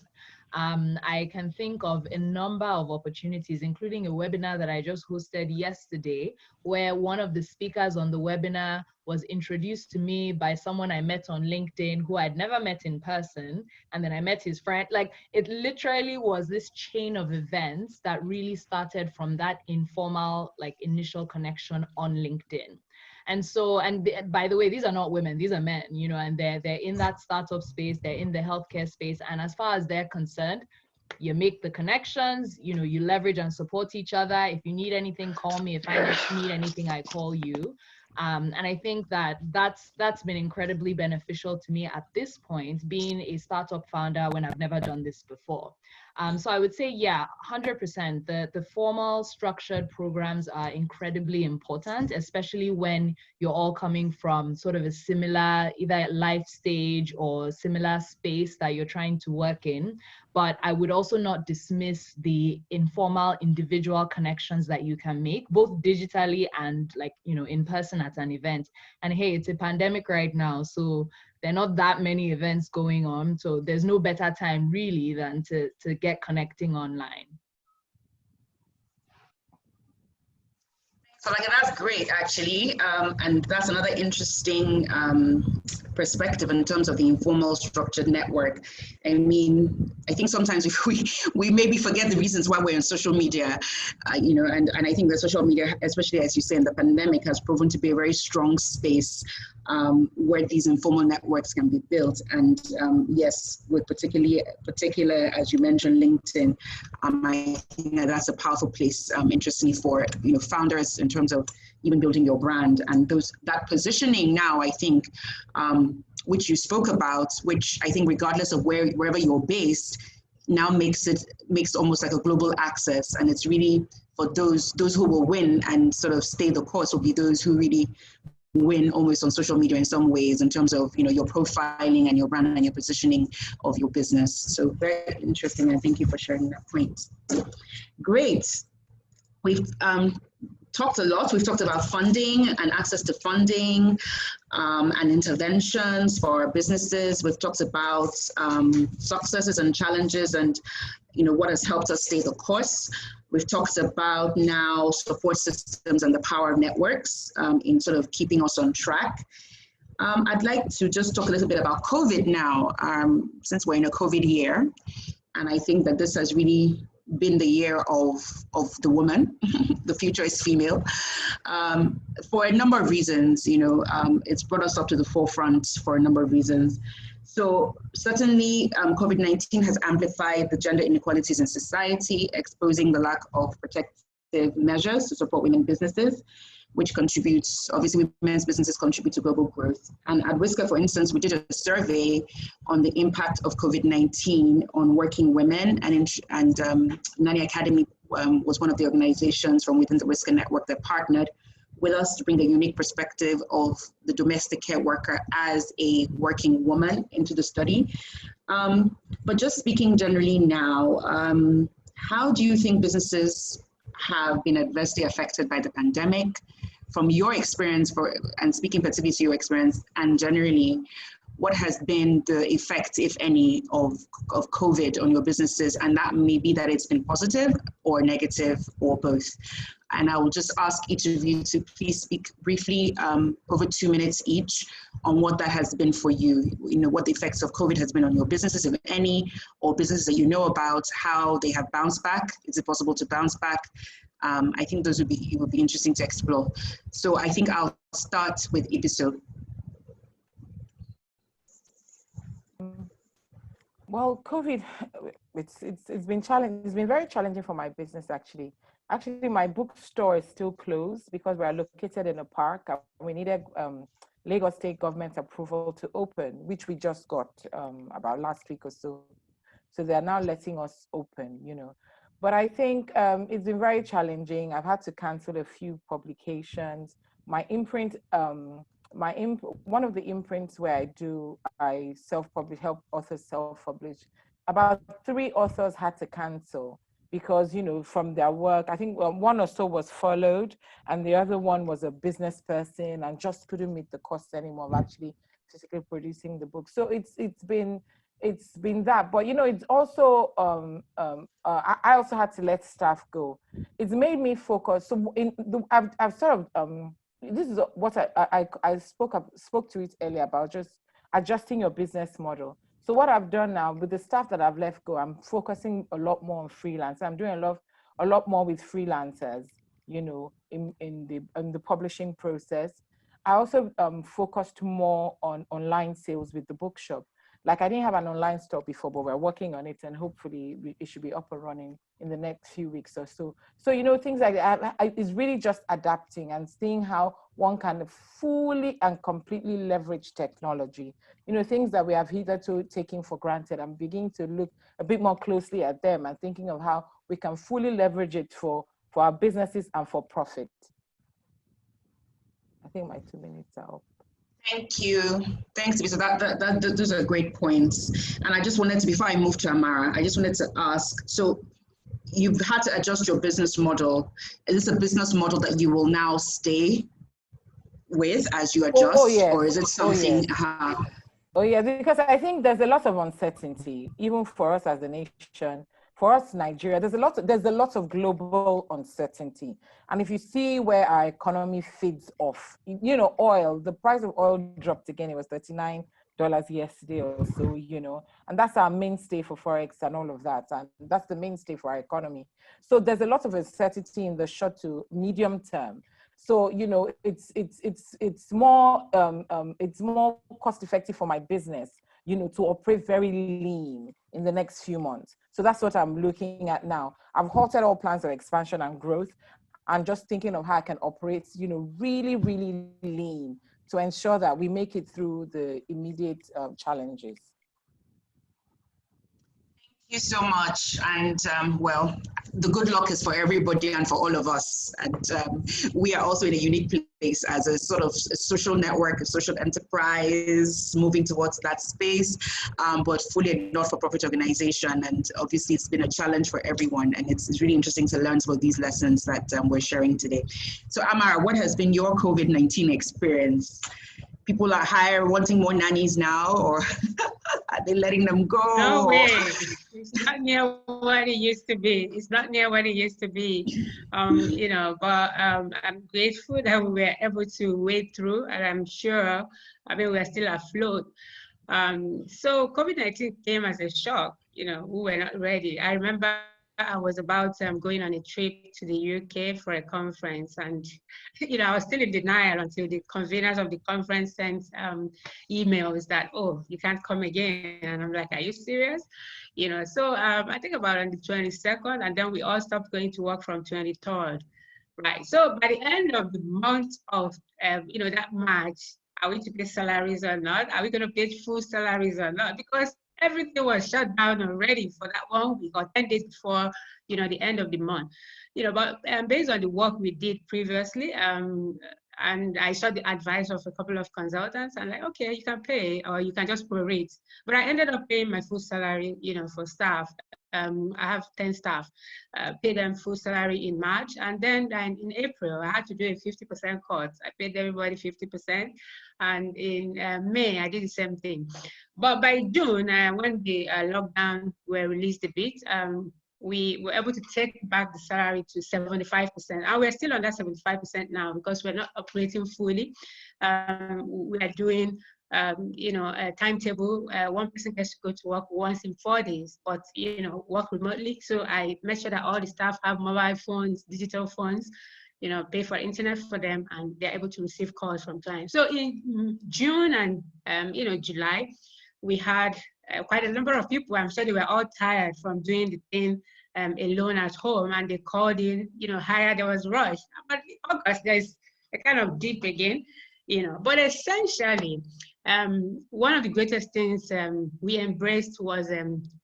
I can think of a number of opportunities, including a webinar that I just hosted yesterday, where one of the speakers on the webinar was introduced to me by someone I met on LinkedIn who I'd never met in person. And then I met his friend. Like, it literally was this chain of events that really started from that informal, like, initial connection on LinkedIn. And so, by the way, these are not women, these are men, you know, and they're in that startup space, they're in the healthcare space. And as far as they're concerned, you make the connections, you know, you leverage and support each other. If you need anything, call me. If I need anything, I call you. And I think that that's been incredibly beneficial to me at this point, being a startup founder when I've never done this before. So I would say, yeah, 100%. The formal structured programs are incredibly important, especially when you're all coming from sort of a similar either life stage or similar space that you're trying to work in. But I would also not dismiss the informal individual connections that you can make, both digitally and, like, you know, in person at an event. And hey, it's a pandemic right now, so there are not that many events going on. So there's no better time really than to get connecting online. So, like, that's great, actually. And that's another interesting perspective in terms of the informal structured network. I mean, I think sometimes we maybe forget the reasons why we're on social media, you know, and I think that social media, especially as you say in the pandemic, has proven to be a very strong space where these informal networks can be built. And yes, with particular, as you mentioned, LinkedIn, I think that's a powerful place, interestingly, for, you know, founders in terms of even building your brand and that positioning now, I think, which you spoke about, which I think regardless of wherever you're based, now makes almost like a global access. And it's really for those who will win and sort of stay the course will be those who really win almost on social media in some ways in terms of, you know, your profiling and your brand and your positioning of your business. So very interesting, and thank you for sharing that point. Great. We've talked a lot. We've talked about funding and access to funding and interventions for businesses. We've talked about successes and challenges and, you know, what has helped us stay the course. We've talked about now support systems and the power of networks in sort of keeping us on track. I'd like to just talk a little bit about COVID now, since we're in a COVID year. And I think that this has really been the year of the woman. The future is female, for a number of reasons. You know, it's brought us up to the forefront for a number of reasons. So certainly COVID-19 has amplified the gender inequalities in society, exposing the lack of protective measures to support women businesses, which contributes, obviously women's businesses contribute to global growth. And at WISCAR, for instance, we did a survey on the impact of COVID-19 on working women, and Nani Academy was one of the organizations from within the WISCAR network that partnered with us to bring a unique perspective of the domestic care worker as a working woman into the study. But just speaking generally now, how do you think businesses have been adversely affected by the pandemic? From your experience, and speaking particularly to your experience, and generally, what has been the effect, if any, of COVID on your businesses? And that may be that it's been positive or negative or both. And I will just ask each of you to please speak briefly, over 2 minutes each, on what that has been for you. You know, what the effects of COVID has been on your businesses, if any, or businesses that you know about, how they have bounced back. Is it possible to bounce back? I think those would be interesting to explore. So I think I'll start with Ibiso. Well, COVID, it's been challenging. It's been very challenging for my business, actually. Actually, my bookstore is still closed because we are located in a park. We needed Lagos State government approval to open, which we just got about last week or so. So they are now letting us open, you know. But I think it's been very challenging. I've had to cancel a few publications. My imprint, one of the imprints where I self-publish, help authors self-publish. About 3 authors had to cancel. because, you know, from their work, I think one or so was furloughed, and the other one was a business person and just couldn't meet the cost anymore of actually physically producing the book. So it's been that. But, you know, it's also I also had to let staff go. It's made me focus. So I've sort of this is what I spoke to it earlier about, just adjusting your business model. So what I've done now with the staff that I've let go, I'm focusing a lot more on freelance. I'm doing a lot more with freelancers, you know, in the publishing process. I also focused more on online sales with the bookshop. Like, I didn't have an online store before, but we're working on it, and hopefully it should be up and running in the next few weeks or so. So, you know, things like that, it's really just adapting and seeing how one can fully and completely leverage technology. You know, things that we have hitherto taken for granted. I'm beginning to look a bit more closely at them and thinking of how we can fully leverage it for our businesses and for profit. I think my 2 minutes are up. Thank you. Thanks, Lisa. Those are great points. And I just wanted to, before I move to Amara, I just wanted to ask, so you've had to adjust your business model. Is this a business model that you will now stay with as you adjust? Yes. Or is it something? Oh, yeah, because I think there's a lot of uncertainty, even for us as a nation. For us, Nigeria, there's a lot of global uncertainty. And if you see where our economy feeds off, you know, oil, the price of oil dropped again. It was $39 yesterday or so, you know, and that's our mainstay for Forex and all of that. And that's the mainstay for our economy. So there's a lot of uncertainty in the short to medium term. So, you know, it's more cost effective for my business, you know, to operate very lean in the next few months. So that's what I'm looking at now. I've halted all plans of expansion and growth. I'm just thinking of how I can operate, you know, really, really lean to ensure that we make it through the immediate challenges. Thank you so much. And well, the good luck is for everybody and for all of us. And we are also in a unique place as a sort of a social network, a social enterprise, moving towards that space, but fully a not-for-profit organization. And obviously it's been a challenge for everyone. And it's really interesting to learn some of these lessons that we're sharing today. So Amara, what has been your COVID-19 experience? People are wanting more nannies now, or are they letting them go? No way. It's not near what it used to be. It's not near what it used to be. You know, but I'm grateful that we were able to wade through, and I'm sure, I mean, we're still afloat. So COVID-19 came as a shock. You know, we were not ready. I remember I was about going on a trip to the UK for a conference, and you know, I was still in denial until the conveners of the conference sent emails that, oh, you can't come again. And I'm like, are you serious? You know, so I think about on the 22nd, and then we all stopped going to work from 23rd, right? So by the end of the month of you know, that March, are we to pay salaries or not? Are we going to pay full salaries or not? Because everything was shut down already for that 1 week or 10 days before, you know, the end of the month. You know, but based on the work we did previously, and I saw the advice of a couple of consultants, I'm like, okay, you can pay or you can just prorate. But I ended up paying my full salary, you know, for staff. I have 10 staff, paid them full salary in March. And then in April, I had to do a 50% cut. I paid everybody 50%. And in May, I did the same thing. But by June, when the lockdown were released a bit, we were able to take back the salary to 75%. And we're still on that 75% now because we're not operating fully. We are doing you know, a timetable. One person gets to go to work once in 4 days, but, you know, work remotely. So I make sure that all the staff have mobile phones, digital phones, you know, pay for internet for them, and they're able to receive calls from clients. So in June and, you know, July, we had quite a number of people. I'm sure they were all tired from doing the thing alone at home, and they called in, you know, higher, there was rush. But in August, there's a kind of dip again, you know. But essentially, one of the greatest things we embraced was,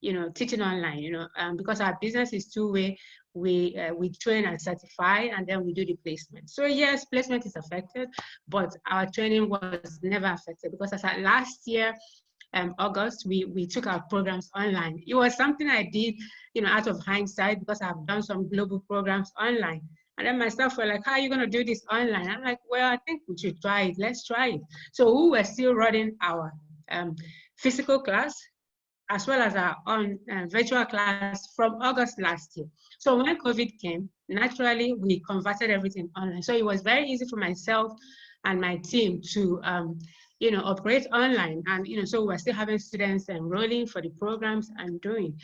you know, teaching online, you know, because our business is two-way. We train and certify, and then we do the placement. So yes, placement is affected, but our training was never affected because as at last year, August, we took our programs online. It was something I did, out of hindsight, because I've done some global programs online. And then myself were like, how are you going to do this online? I'm like, well, I think we should try it. Let's try it. So we were still running our physical class as well as our virtual class from August last year. So when COVID came, naturally, we converted everything online. So it was very easy for myself and my team to operate online. And, so we're still having students enrolling for the programs and doing.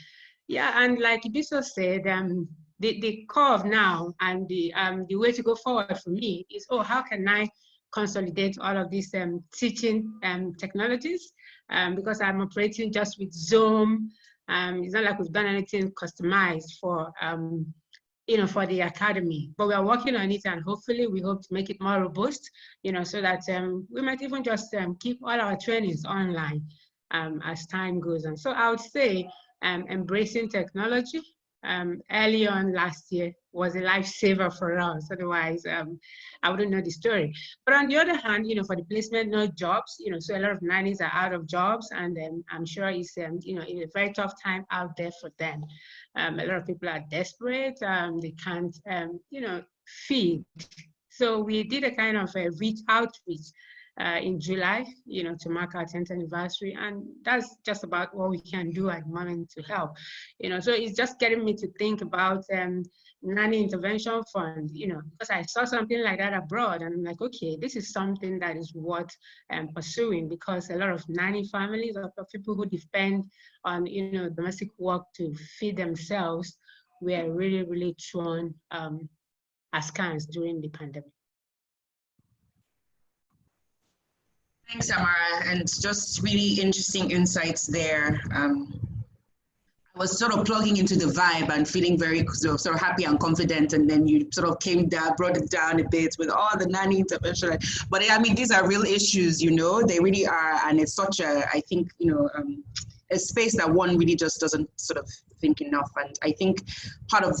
Yeah, and like Ibiso said, the curve now and the way to go forward for me is, how can I consolidate all of these teaching technologies? Because I'm operating just with Zoom. It's not like we've done anything customized for for the academy, but we are working on it, and hopefully we hope to make it more robust, so that we might even just keep all our trainings online as time goes on. So I would say embracing technology early on last year was a lifesaver for us. Otherwise, I wouldn't know the story. But on the other hand, for the placement, no jobs, so a lot of nannies are out of jobs, and I'm sure it's, in a very tough time out there for them. A lot of people are desperate. They can't, feed. So we did a kind of a outreach in July, to mark our 10th anniversary. And that's just about what we can do at the moment to help. So it's just getting me to think about nanny intervention fund, because I saw something like that abroad, and I'm like, okay, this is something that is worth pursuing, because a lot of nanny families, or people who depend on, domestic work to feed themselves, were really, really thrown askance during the pandemic. Thanks, Amara, and just really interesting insights there. I was sort of plugging into the vibe and feeling very sort of happy and confident, and then you sort of came down, brought it down a bit with all the nanny intervention. But I mean, these are real issues, they really are, and it's such a, I think, a space that one really just doesn't sort of think enough. And I think part of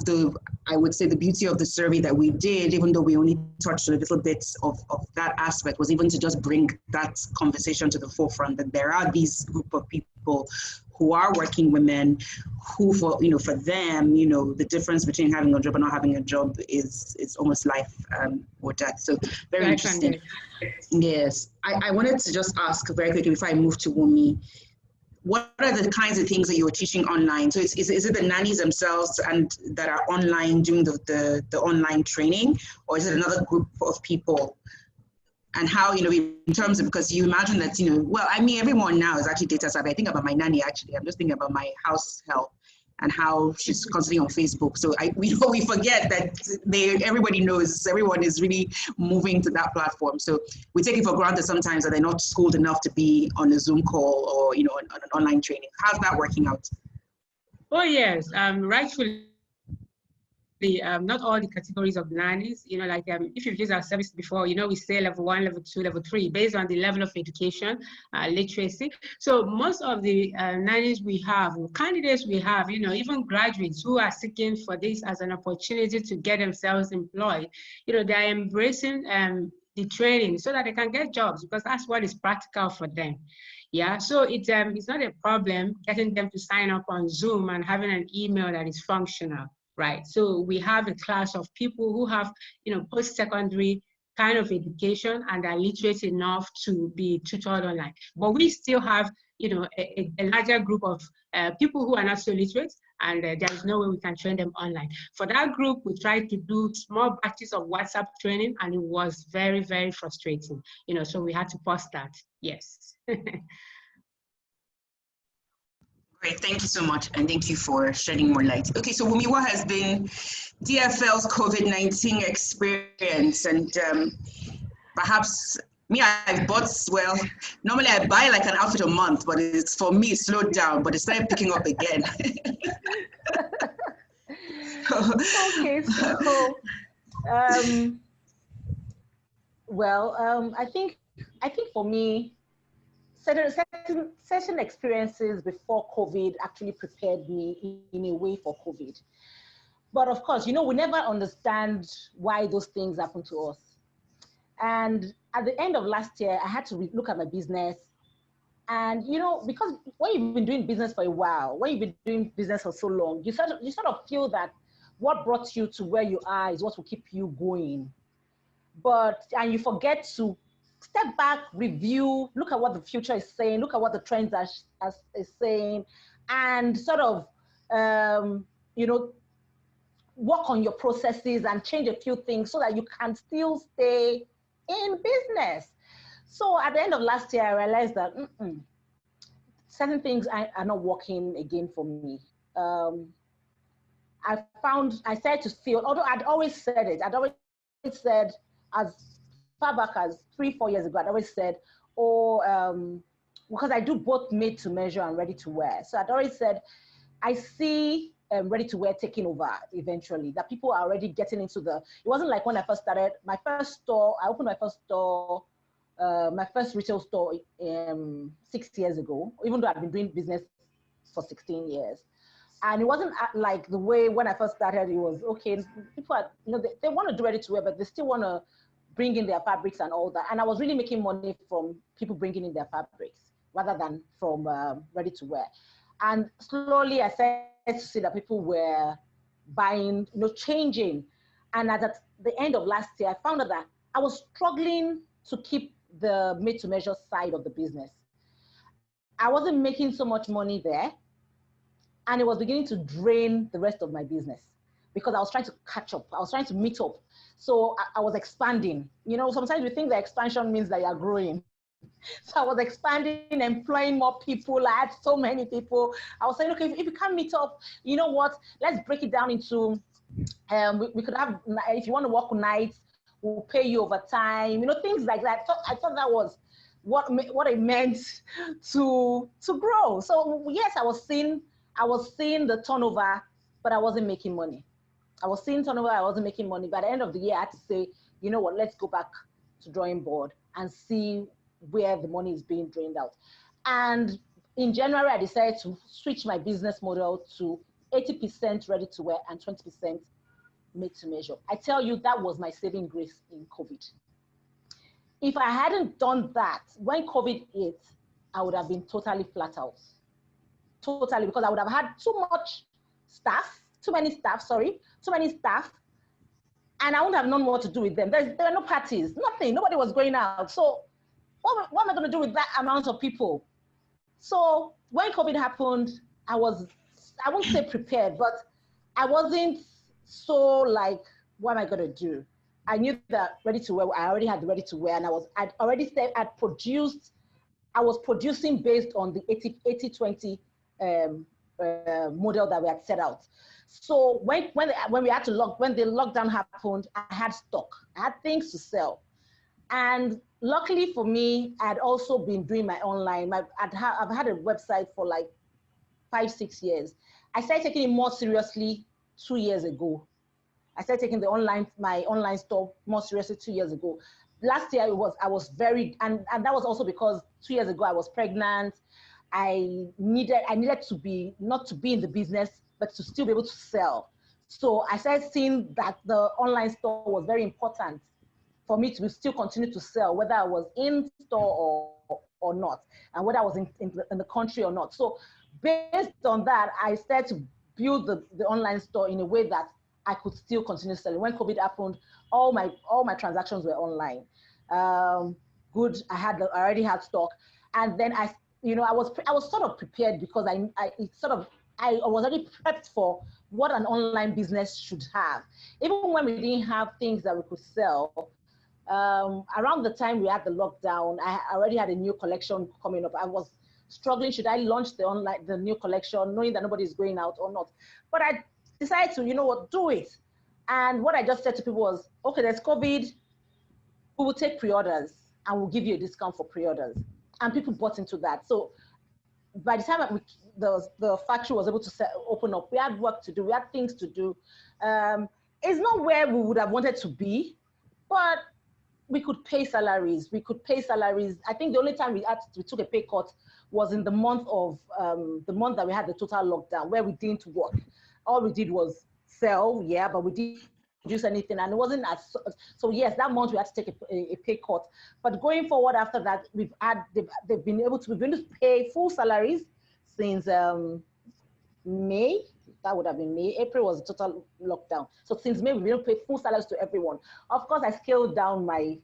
I would say the beauty of the survey that we did, even though we only touched a little bit of that aspect, was even to just bring that conversation to the forefront, that there are these group of people who are working women who, for them, the difference between having a job and not having a job is almost life or death. So very interesting. Yes. I wanted to just ask very quickly before I move to Wumi, what are the kinds of things that you're teaching online? So is it the nannies themselves and that are online doing the online training, or is it another group of people? And how, in terms of, because you imagine that, well, I mean, everyone now is actually data savvy. I think about my nanny, actually. I'm just thinking about my house help and how she's constantly on Facebook. So we forget that everybody knows, everyone is really moving to that platform. So we take it for granted sometimes that they're not schooled enough to be on a Zoom call or, on an online training. How's that working out? Oh, yes, rightfully. Not all the categories of nannies, like if you've used our service before, we say level 1, level 2, level 3, based on the level of education, literacy. So most of the nannies we have, candidates we have, even graduates who are seeking for this as an opportunity to get themselves employed, they're embracing the training so that they can get jobs, because that's what is practical for them. Yeah, so it's not a problem getting them to sign up on Zoom and having an email that is functional. Right, so we have a class of people who have, post-secondary kind of education and are literate enough to be tutored online. But we still have, a larger group of people who are not so literate, and there is no way we can train them online. For that group, we tried to do small batches of WhatsApp training, and it was very, very frustrating. So we had to pause that. Yes. Great, thank you so much, and thank you for shedding more light. Okay, so Wumi, what has been DFL's COVID-19 experience? And perhaps me, I've bought, well, normally I buy like an outfit a month, but it's, for me, it slowed down, but it started picking up again. Okay, so, I think for me, certain experiences before COVID actually prepared me in a way for COVID. But of course, we never understand why those things happen to us. And at the end of last year, I had to look at my business And you know, because when you've been doing business for a while, when you've been doing business for so long, you sort of feel that what brought you to where you are is what will keep you going. And you forget to step back, review, look at what the future is saying, look at what the trends is saying, and sort of, you know, work on your processes and change a few things so that you can still stay in business. So at the end of last year, I realized that certain things are not working again for me. I started to feel, although I'd always said it, I'd always said, as far back as 3-4 years ago, I'd always said, because I do both made to measure and ready to wear. So I'd always said, I see ready to wear taking over eventually, that people are already getting into it wasn't like when I first started, I opened my first store, my first retail store 6 years ago, even though I've been doing business for 16 years. And it wasn't like the way when I first started, it was, okay, people are, you know, they want to do ready to wear, but they still want to bring in their fabrics and all that. And I was really making money from people bringing in their fabrics rather than from ready to wear. And slowly I started to see that people were buying, you know, changing. And at the end of last year, I found out that I was struggling to keep the made to measure side of the business. I wasn't making so much money there. And it was beginning to drain the rest of my business because I was trying to catch up. I was trying to meet up. So I was expanding. You know, sometimes we think that expansion means that you're growing. So I was expanding, employing more people. I had so many people. I was saying, okay, if you can't meet up, you know what? Let's break it down into, we could have, if you want to work nights, we'll pay you overtime, you know, things like that. So I thought that was what it meant to grow. So yes, I was seeing the turnover, but I wasn't making money. I was seeing turnover, I wasn't making money. By the end of the year, I had to say, you know what, let's go back to drawing board and see where the money is being drained out. And in January, I decided to switch my business model to 80% ready to wear and 20% made to measure. I tell you, that was my saving grace in COVID. If I hadn't done that, when COVID hit, I would have been totally flat out. Totally, because I would have had too many staff, and I wouldn't have known what to do with them. There were no parties, nothing, nobody was going out. So what am I going to do with that amount of people? So when COVID happened, I won't say prepared, but I wasn't so like, what am I going to do? I knew that ready to wear, I already had the ready to wear, and I was producing based on the 80-20 model that we had set out. So when the lockdown happened, I had stock, I had things to sell. And luckily for me, I had also been doing my online. I've had a website for like 5-6 years. I started taking it more seriously 2 years ago. I started taking my online store more seriously 2 years ago. Last year I was very, and that was also because 2 years ago I was pregnant. I needed to be, not to be in the business, but to still be able to sell. So I started seeing that the online store was very important for me to still continue to sell, whether I was in store or not, and whether I was in the country or not. So based on that, I started to build the online store in a way that I could still continue selling. When COVID happened, all my transactions were online. Good, I already had stock, and then I was sort of prepared because I was already prepped for what an online business should have. Even when we didn't have things that we could sell, around the time we had the lockdown, I already had a new collection coming up. I was struggling, should I launch the new collection, knowing that nobody's going out or not? But I decided to, you know what, do it. And what I just said to people was, okay, there's COVID, we will take pre-orders and we'll give you a discount for pre-orders. And people bought into that. So by the time the factory was able to open up, we had work to do, we had things to do. It's not where we would have wanted to be, but we could pay salaries. I think the only time we took a pay cut was in the month that we had the total lockdown, where we didn't work. All we did was sell, yeah, but we produce anything, and it wasn't as so. Yes, that month we had to take a pay cut, but going forward after that, they've been able to pay full salaries since May. That would have been May. April was a total lockdown, so since May we've been able to pay full salaries to everyone. Of course, I scaled down my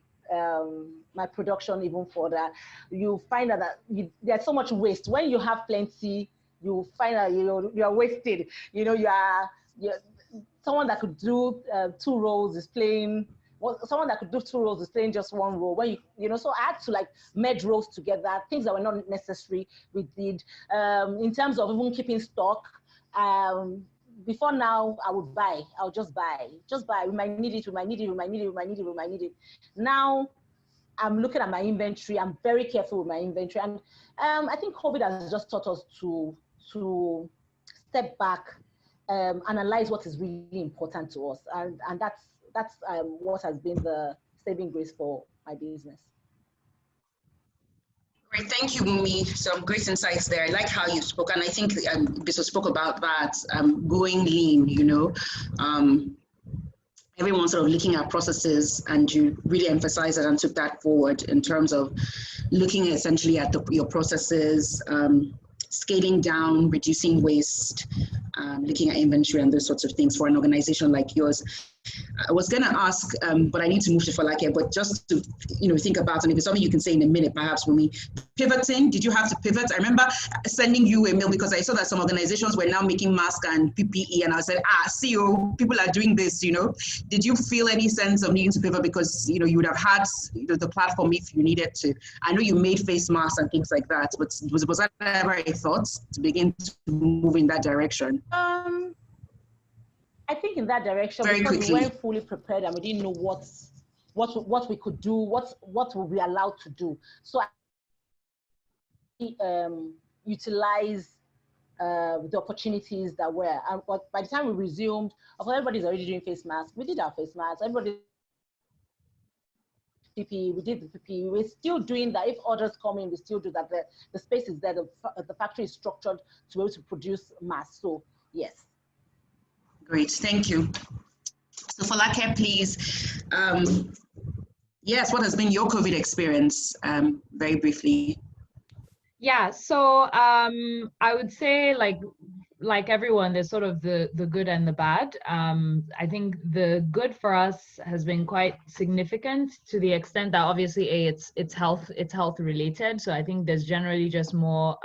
my production even further. You find out that there's so much waste. When you have plenty, you find out you're wasted. You're someone that could do 2 roles is playing. Well, someone that could do 2 roles is playing just 1 role. When so I had to like merge roles together. Things that were not necessary, we did. In terms of even keeping stock, before now I would buy. I'll just buy. We might need it. We might need it. We might need it. We might need it. We might need it. Now I'm looking at my inventory. I'm very careful with my inventory, and I think COVID has just taught us to step back. Analyze what is really important to us, and that's what has been the saving grace for my business. Great, thank you, Mumi. Some great insights there. I like how you spoke, and I think Biso spoke about that, going lean, everyone sort of looking at processes, and you really emphasized it and took that forward in terms of looking essentially at your processes, scaling down, reducing waste, looking at inventory and those sorts of things for an organization like yours. I was going to ask, but I need to move to Falake, but just to, think about, and if it's something you can say in a minute, perhaps, when we pivoting, did you have to pivot? I remember sending you a mail because I saw that some organizations were now making masks and PPE, and I said, CEO, people are doing this, Did you feel any sense of needing to pivot because, you would have had the platform if you needed to? I know you made face masks and things like that, but was that ever a thought to begin to move in that direction? I think in that direction, very because quickly. we weren't fully prepared and we didn't know what we could do, what we were allowed to do. So I utilize the opportunities that were. And by the time we resumed, everybody's already doing face masks. We did our face masks. Everybody PPE, we did the PPE. We're still doing that. If orders come in, we still do that. The space is there. The factory is structured to be able to produce masks. So yes. Great, thank you. So Falake, please. Yes, what has been your COVID experience, very briefly? Yeah, so I would say like everyone, there's sort of the good and the bad. I think the good for us has been quite significant to the extent that obviously it's health related. So I think there's generally just more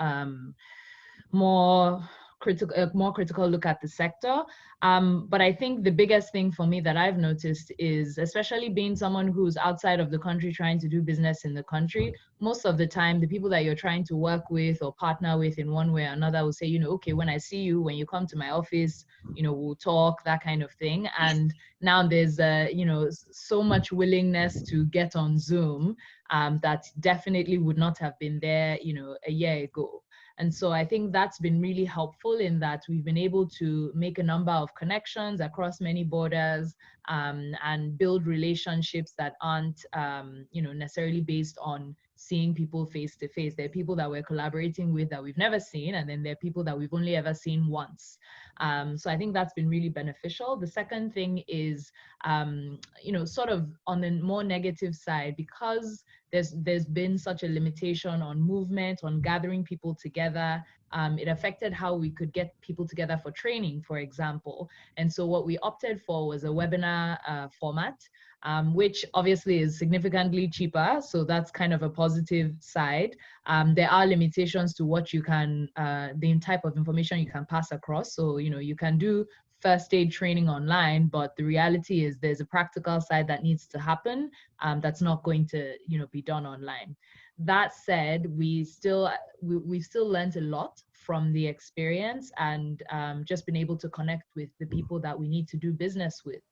critical look at the sector. But I think the biggest thing for me that I've noticed is, especially being someone who's outside of the country trying to do business in the country, most of the time, the people that you're trying to work with or partner with in one way or another will say, okay, when I see you, when you come to my office, we'll talk, that kind of thing. And now there's, so much willingness to get on Zoom that definitely would not have been there, a year ago. And so I think that's been really helpful in that we've been able to make a number of connections across many borders and build relationships that aren't, necessarily based on seeing people face to face. There are people that we're collaborating with that we've never seen, and then there are people that we've only ever seen once. So I think that's been really beneficial. The second thing is, sort of on the more negative side, because there's been such a limitation on movement, on gathering people together. It affected how we could get people together for training, for example. And so what we opted for was a webinar format, which obviously is significantly cheaper. So that's kind of a positive side. There are limitations to what you can, the type of information you can pass across. So, you can do first aid training online, but the reality is there's a practical side that needs to happen that's not going to, be done online. That said, we've still learned a lot from the experience and just been able to connect with the people that we need to do business with.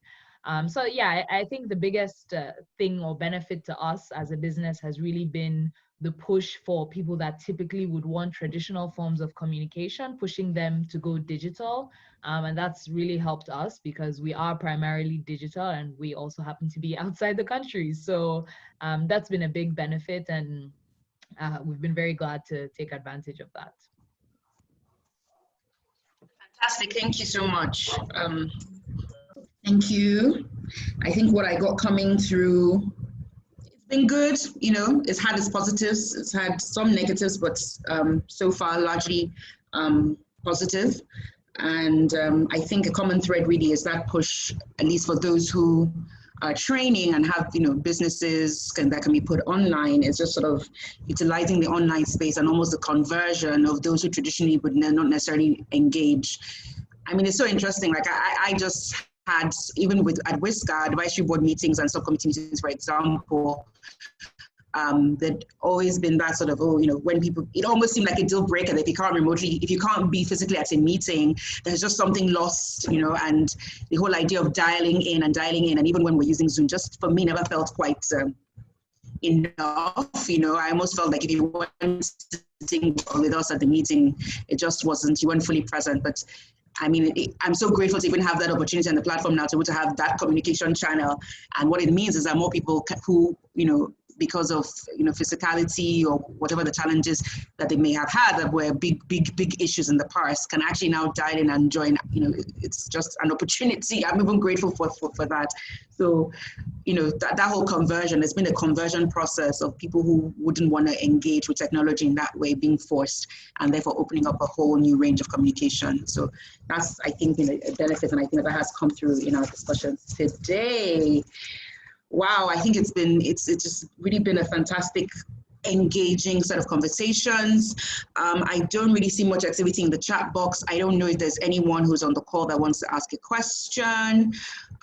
So yeah, I think the biggest thing or benefit to us as a business has really been the push for people that typically would want traditional forms of communication, pushing them to go digital. And that's really helped us because we are primarily digital and we also happen to be outside the country. So that's been a big benefit, and we've been very glad to take advantage of that. Fantastic, thank you so much. Thank you. I think what I got coming through, it's been good. You know, it's had its positives, it's had some negatives, but so far largely positive. And I think a common thread really is that push, at least for those who are training and have, you know, businesses that can be put online, is just sort of utilizing the online space and almost the conversion of those who traditionally would not necessarily engage. I mean, it's so interesting. Like I just had, even with at WISCAR, advisory board meetings and subcommittee meetings, for example, there'd always been that sort of, oh, you know, when people, it almost seemed like a deal breaker that if you can't be physically at a meeting, there's just something lost, you know, and the whole idea of dialing in, and even when we're using Zoom, just for me, never felt quite enough, you know. I almost felt like if you weren't sitting with us at the meeting, it just wasn't, you weren't fully present. But I mean, I'm so grateful to even have that opportunity on the platform now, to be able to have that communication channel. And what it means is that more people who, you know, because of, you know, physicality or whatever the challenges that they may have had that were big issues in the past, can actually now dial in and join. You know, it's just an opportunity. I'm even grateful for that. So, you know, that whole conversion, it's been a conversion process of people who wouldn't want to engage with technology in that way being forced, and therefore opening up a whole new range of communication. So that's, I think, been a benefit, and I think that has come through in our discussions today. Wow, I think it's just really been a fantastic, engaging set of conversations. I don't really see much activity in the chat box. I don't know if there's anyone who's on the call that wants to ask a question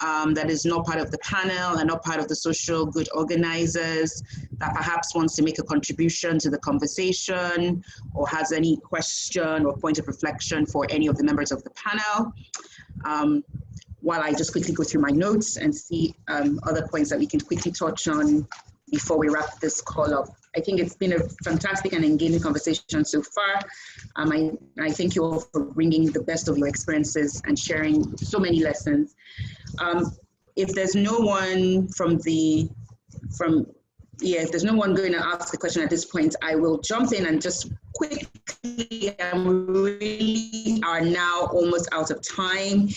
that is not part of the panel and not part of the social good organizers, that perhaps wants to make a contribution to the conversation or has any question or point of reflection for any of the members of the panel. While I just quickly go through my notes and see other points that we can quickly touch on before we wrap this call up. I think it's been a fantastic and engaging conversation so far. I thank you all for bringing the best of your experiences and sharing so many lessons. If there's no one if there's no one going to ask a question at this point, I will jump in and just quickly, we really are now almost out of time.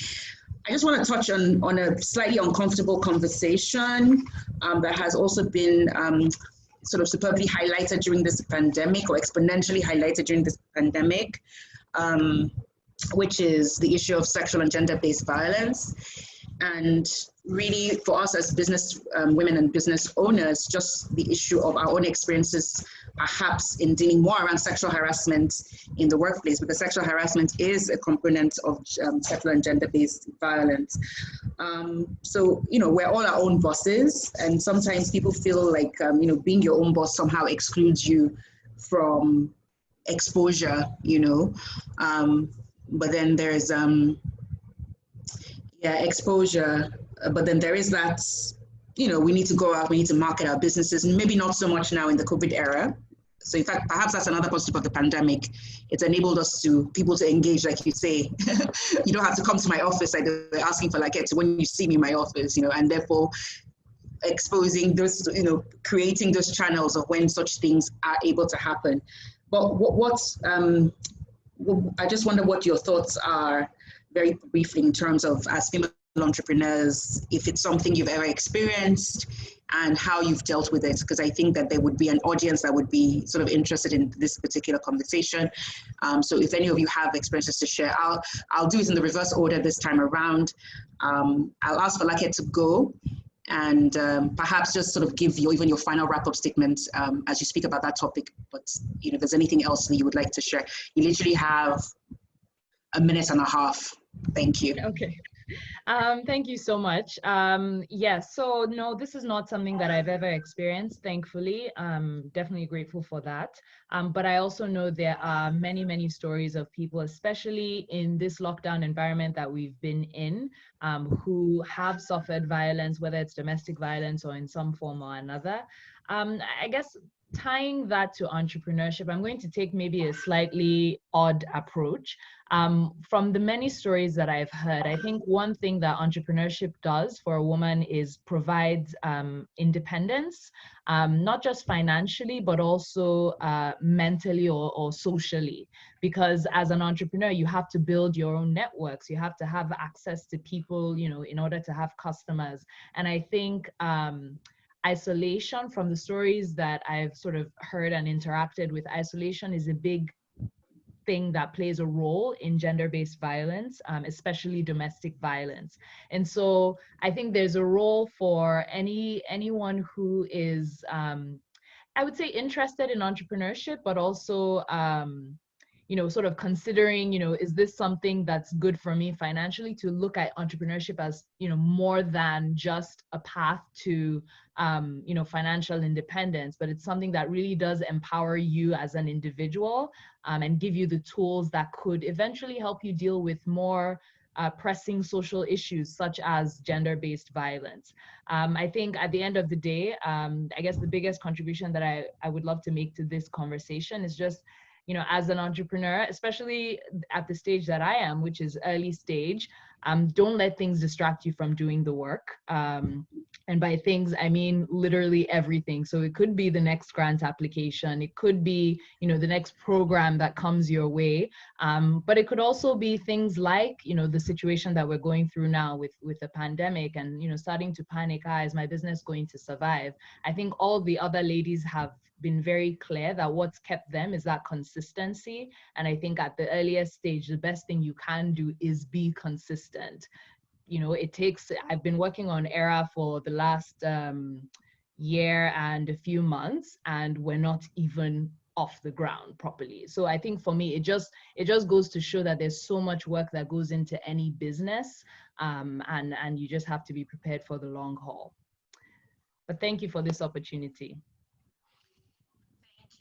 I just want to touch on a slightly uncomfortable conversation that has also been sort of superbly highlighted during this pandemic, or exponentially highlighted during this pandemic, which is the issue of sexual and gender-based violence. And really, for us as business women and business owners, just the issue of our own experiences, perhaps in dealing more around sexual harassment in the workplace, because sexual harassment is a component of sexual and gender-based violence. So, you know, we're all our own bosses, and sometimes people feel like, you know, being your own boss somehow excludes you from exposure, you know. But then there's, exposure, but then there is that, you know, we need to go out, we need to market our businesses, maybe not so much now in the COVID era. So in fact, perhaps that's another positive of the pandemic. It's enabled people to engage, like you say. You don't have to come to my office, like they're asking for like it when you see me in my office, you know, and therefore exposing those, you know, creating those channels of when such things are able to happen. But I just wonder what your thoughts are, very briefly, in terms of, as female entrepreneurs, if it's something you've ever experienced and how you've dealt with it, because I think that there would be an audience that would be sort of interested in this particular conversation. So if any of you have experiences to share, I'll do it in the reverse order this time around. I'll ask for Lake to go and perhaps just sort of give even your final wrap-up statement as you speak about that topic. But you know, if there's anything else that you would like to share, you literally have a minute and a half. Thank you. Okay. Thank you so much. Yes, so no, this is not something that I've ever experienced, thankfully. Definitely grateful for that. But I also know there are many, many stories of people, especially in this lockdown environment that we've been in, who have suffered violence, whether it's domestic violence or in some form or another. I guess tying that to entrepreneurship, I'm going to take maybe a slightly odd approach. From the many stories that I've heard, I think one thing that entrepreneurship does for a woman is provides independence, not just financially, but also mentally or socially. Because as an entrepreneur, you have to build your own networks. You have to have access to people, you know, in order to have customers. And I think isolation, from the stories that I've sort of heard and interacted with, isolation is a big thing that plays a role in gender-based violence, especially domestic violence. And so I think there's a role for anyone who is, I would say, interested in entrepreneurship, but also you know, sort of considering, you know, is this something that's good for me financially, to look at entrepreneurship as, you know, more than just a path to, you know, financial independence, but it's something that really does empower you as an individual, and give you the tools that could eventually help you deal with more pressing social issues such as gender-based violence. I think at the end of the day, I guess the biggest contribution that I would love to make to this conversation is just, you know, as an entrepreneur, especially at the stage that I am, which is early stage, don't let things distract you from doing the work. And by things, I mean literally everything. So it could be the next grant application. It could be, you know, the next program that comes your way. But it could also be things like, you know, the situation that we're going through now with the pandemic and, you know, starting to panic, is my business going to survive? I think all the other ladies have been very clear that what's kept them is that consistency. And I think at the earliest stage, the best thing you can do is be consistent. You know, it takes, I've been working on ERA for the last year and a few months, and we're not even off the ground properly. So I think for me, it just goes to show that there's so much work that goes into any business, and you just have to be prepared for the long haul. But thank you for this opportunity.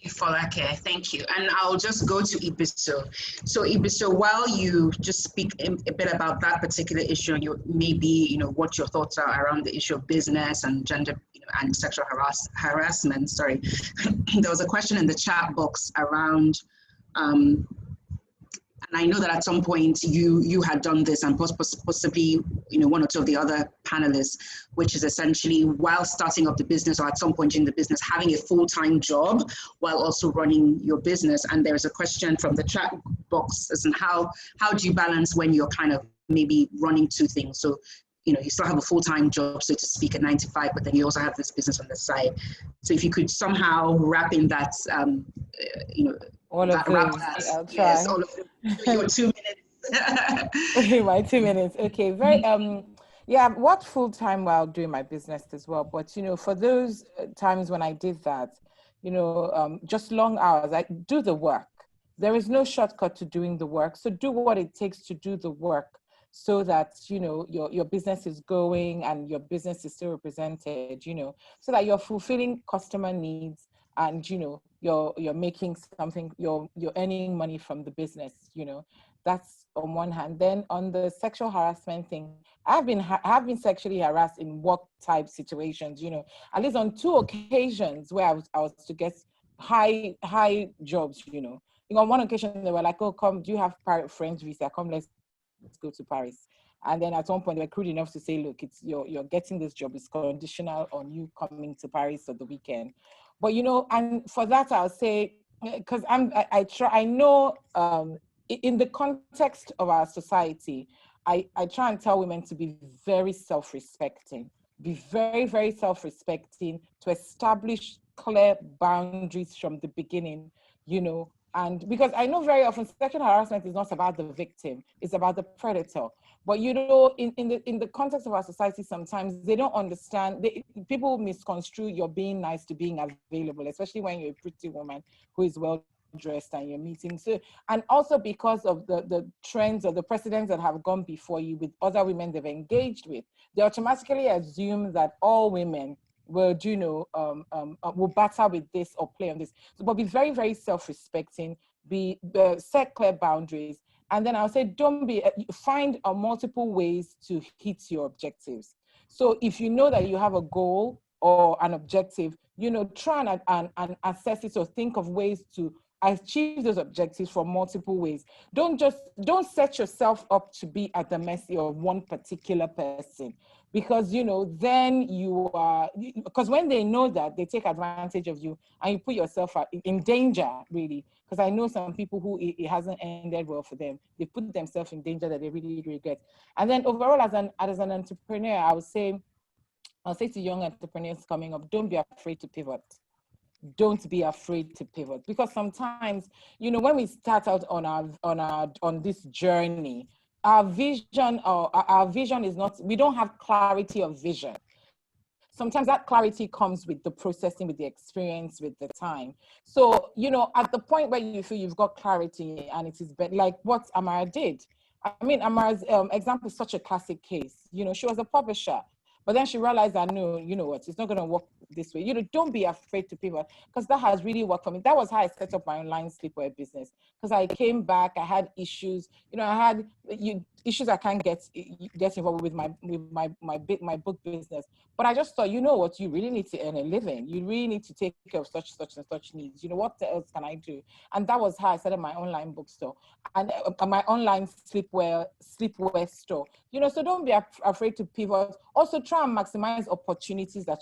Folake, thank you. And I'll just go to Ibiso. So Ibiso, while you just speak a bit about that particular issue, you maybe, you know, what your thoughts are around the issue of business and gender, you know, and sexual harassment. Sorry, there was a question in the chat box around, and I know that at some point you had done this, and possibly, you know, one or two of the other panelists, which is essentially while starting up the business or at some point in the business, having a full-time job while also running your business. And there's a question from the chat box as in how do you balance when you're kind of maybe running two things? So, you know, you still have a full-time job, so to speak, at 9 to 5, but then you also have this business on the side. So if you could somehow wrap in that, you know, all of those. I'll try. Yes, all of them. Your 2 minutes. My 2 minutes. Okay. Very. Yeah, I've worked full time while doing my business as well. But you know, for those times when I did that, you know, just long hours, I do the work. There is no shortcut to doing the work. So do what it takes to do the work, so that, you know, your business is going and your business is still represented, you know, so that you're fulfilling customer needs and, you know, you're making something, you're earning money from the business, you know. That's on one hand. Then on the sexual harassment thing, I've been sexually harassed in work type situations, you know, at least on 2 occasions where I was to get high jobs, you know. On one occasion they were like, oh, come, do you have French visa? Come, let's go to Paris. And then at one point they were crude enough to say, look, it's you're getting this job, it's conditional on you coming to Paris for the weekend. But you know, and for that I'll say, because I know in the context of our society, I try and tell women to be very self-respecting, be very, very self-respecting, to establish clear boundaries from the beginning, you know. And because I know very often sexual harassment is not about the victim, it's about the predator. But you know, in the context of our society, sometimes they don't understand. People misconstrue your being nice to being available, especially when you're a pretty woman who is well dressed and you're meeting. So, and also because of the trends or the precedents that have gone before you with other women they've engaged with, they automatically assume that all women will, you know, will battle with this or play on this. So, but be very, very self-respecting, set clear boundaries. And then I'll say, find multiple ways to hit your objectives. So if you know that you have a goal or an objective, try and assess it or think of ways to achieve those objectives from multiple ways. Don't set yourself up to be at the mercy of one particular person, because then you are, because when they know that, they take advantage of you and you put yourself in danger, really. Because I know some people who it hasn't ended well for them. They put themselves in danger that they really regret. And then overall, as an entrepreneur, I'll say to young entrepreneurs coming up, don't be afraid to pivot. Don't be afraid to pivot, because sometimes, when we start out on this journey, our vision is not, we don't have clarity of vision. Sometimes that clarity comes with the processing, with the experience, with the time. So, at the point where you feel you've got clarity and it is better, like what Amara did. I mean, Amara's example is such a classic case. She was a publisher, but then she realized that, no, you know what, it's not going to work this way. Don't be afraid to pivot, because that has really worked for me. That was how I set up my online sleepwear business, because I came back, I had issues, I had issues I can't get involved with my book business. But I just thought, you know what, you really need to earn a living. You really need to take care of such and such needs. What else can I do? And that was how I set up my online bookstore and my online sleepwear store. So don't be afraid to pivot. Also try and maximize opportunities that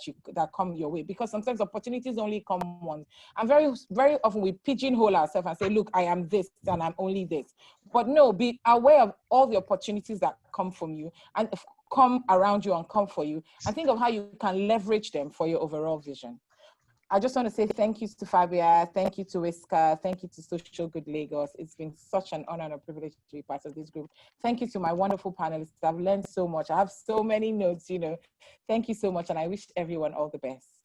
come your way, because sometimes opportunities only come once. And very, very often we pigeonhole ourselves and say, look, I am this and I'm only this. But no, be aware of all the opportunities that come from you and come around you and come for you, and think of how you can leverage them for your overall vision. I just want to say thank you to Fabia, thank you to WISCAR, thank you to Social Good Lagos. It's been such an honor and a privilege to be part of this group. Thank you to my wonderful panelists. I've learned so much. I have so many notes, Thank you so much, and I wish everyone all the best.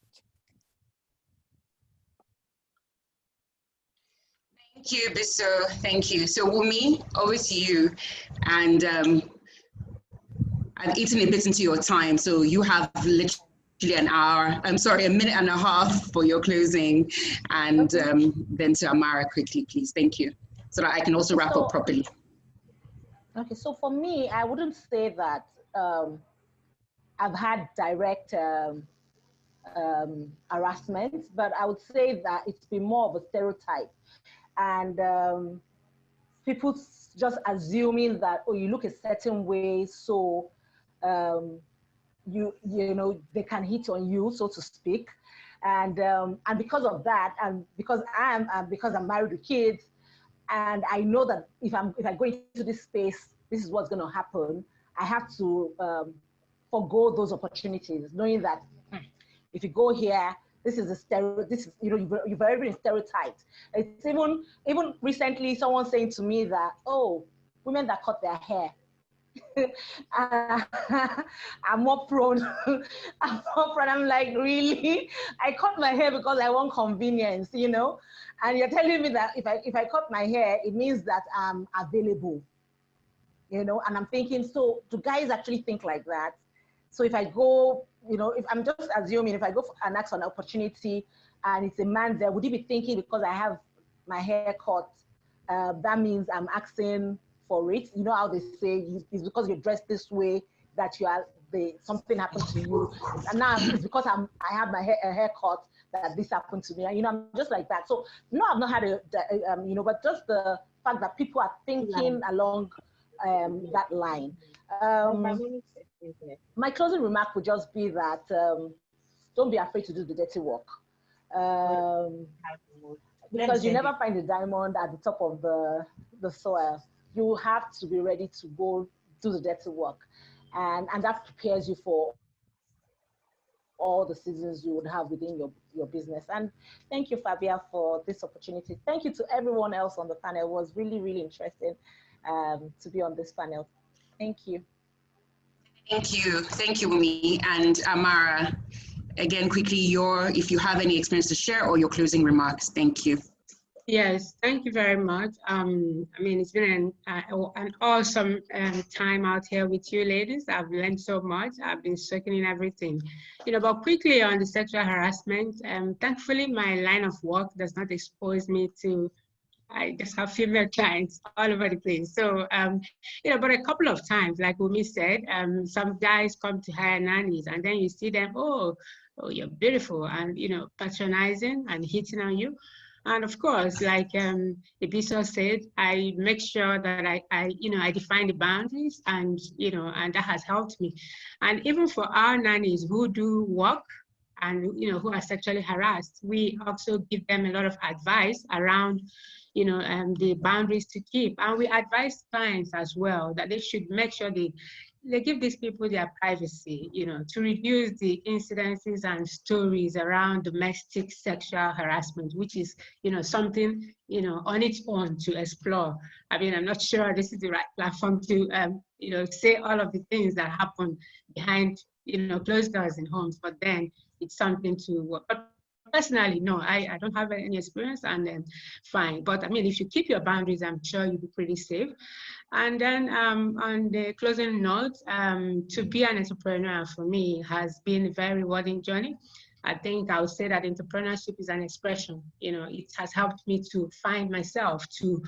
Thank you, Biso. Thank you. So Wumi, over to you. And I've eaten a bit into your time, so you have literally a minute and a half for your closing, and then to Amara quickly, please. Thank you, so that I can also wrap up properly. Okay, so for me, I wouldn't say that I've had direct harassment, but I would say that it's been more of a stereotype, and people just assuming that, oh, you look a certain way, so they can hit on you, so to speak, and because of that, and because I'm married with kids, and I know that if I go into this space, this is what's going to happen. I have to forgo those opportunities, knowing that if you go here, this is you've already been stereotyped. It's even recently someone saying to me that, oh, women that cut their hair. I'm more prone. I'm like, really? I cut my hair because I want convenience, And you're telling me that if I cut my hair, it means that I'm available, And I'm thinking, so do guys actually think like that? So if I go, if I'm just assuming, if I go and ask for an opportunity and it's a man there, would he be thinking because I have my hair cut, that means I'm asking for it? You know how they say it's because you're dressed this way that something happened to you, and now it's because I have my hair cut that this happened to me. I'm just like that. So no, I've not had but just the fact that people are thinking along that line. My closing remark would just be that don't be afraid to do the dirty work, because you never find a diamond at the top of the soil. You have to be ready to go do the dirty work, and that prepares you for all the seasons you would have within your business. And thank you, Fabia, for this opportunity. Thank you to everyone else on the panel. It was really, really interesting to be on this panel. Thank you. Thank you, Wumi. And Amara, again, quickly, if you have any experience to share or your closing remarks. Thank you. Yes, thank you very much. I mean, it's been an awesome time out here with you ladies. I've learned so much. I've been soaking in everything. But quickly on the sexual harassment, thankfully my line of work does not expose me to, I just have female clients all over the place. So, but a couple of times, like Umi said, some guys come to hire nannies and then you see them, oh, oh, you're beautiful, and, you know, patronizing and hitting on you. And of course, like Ebiso said, I make sure that I define the boundaries, and, you know, and that has helped me. And even for our nannies who do work and, you know, who are sexually harassed, we also give them a lot of advice around, you know, the boundaries to keep. And we advise clients as well that they should make sure they give these people their privacy, you know, to reduce the incidences and stories around domestic sexual harassment, which is, you know, something, you know, on its own to explore. I mean, I'm not sure this is the right platform to, you know, say all of the things that happen behind, you know, closed doors in homes, but then it's something to work. But personally, no, I don't have any experience, and then fine. But I mean, if you keep your boundaries, I'm sure you'll be pretty safe. And then on the closing note, to be an entrepreneur for me has been a very rewarding journey. I think I would say that entrepreneurship is an expression. You know, it has helped me to find myself, to,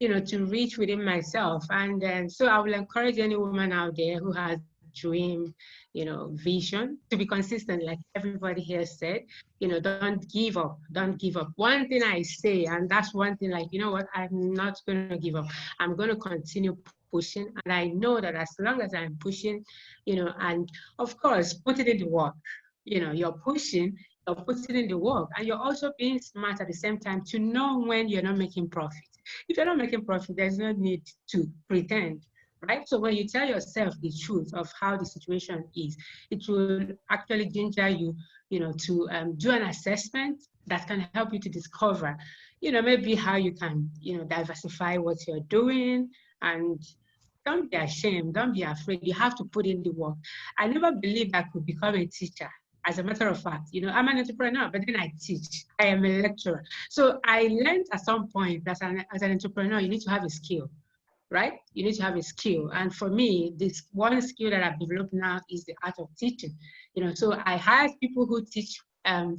you know, to reach within myself. And so I will encourage any woman out there who has dream, you know, vision, to be consistent, like everybody here said. You know, don't give up. Don't give up. One thing I say, and that's one thing, like, you know what, I'm not going to give up. I'm going to continue pushing. And I know that as long as I'm pushing, you know, and of course, put it in the work. You know, you're pushing, you're putting in the work, and you're also being smart at the same time to know when you're not making profit. If you're not making profit, there's no need to pretend. Right? So when you tell yourself the truth of how the situation is, it will actually ginger you, you know, to do an assessment that can help you to discover, you know, maybe how you can, you know, diversify what you're doing. And don't be ashamed, don't be afraid. You have to put in the work. I never believed I could become a teacher. As a matter of fact, you know, I'm an entrepreneur, but then I teach. I am a lecturer. So I learned at some point that as an entrepreneur, you need to have a skill. Right? You need to have a skill. And for me, this one skill that I've developed now is the art of teaching. You know, so I hire people who teach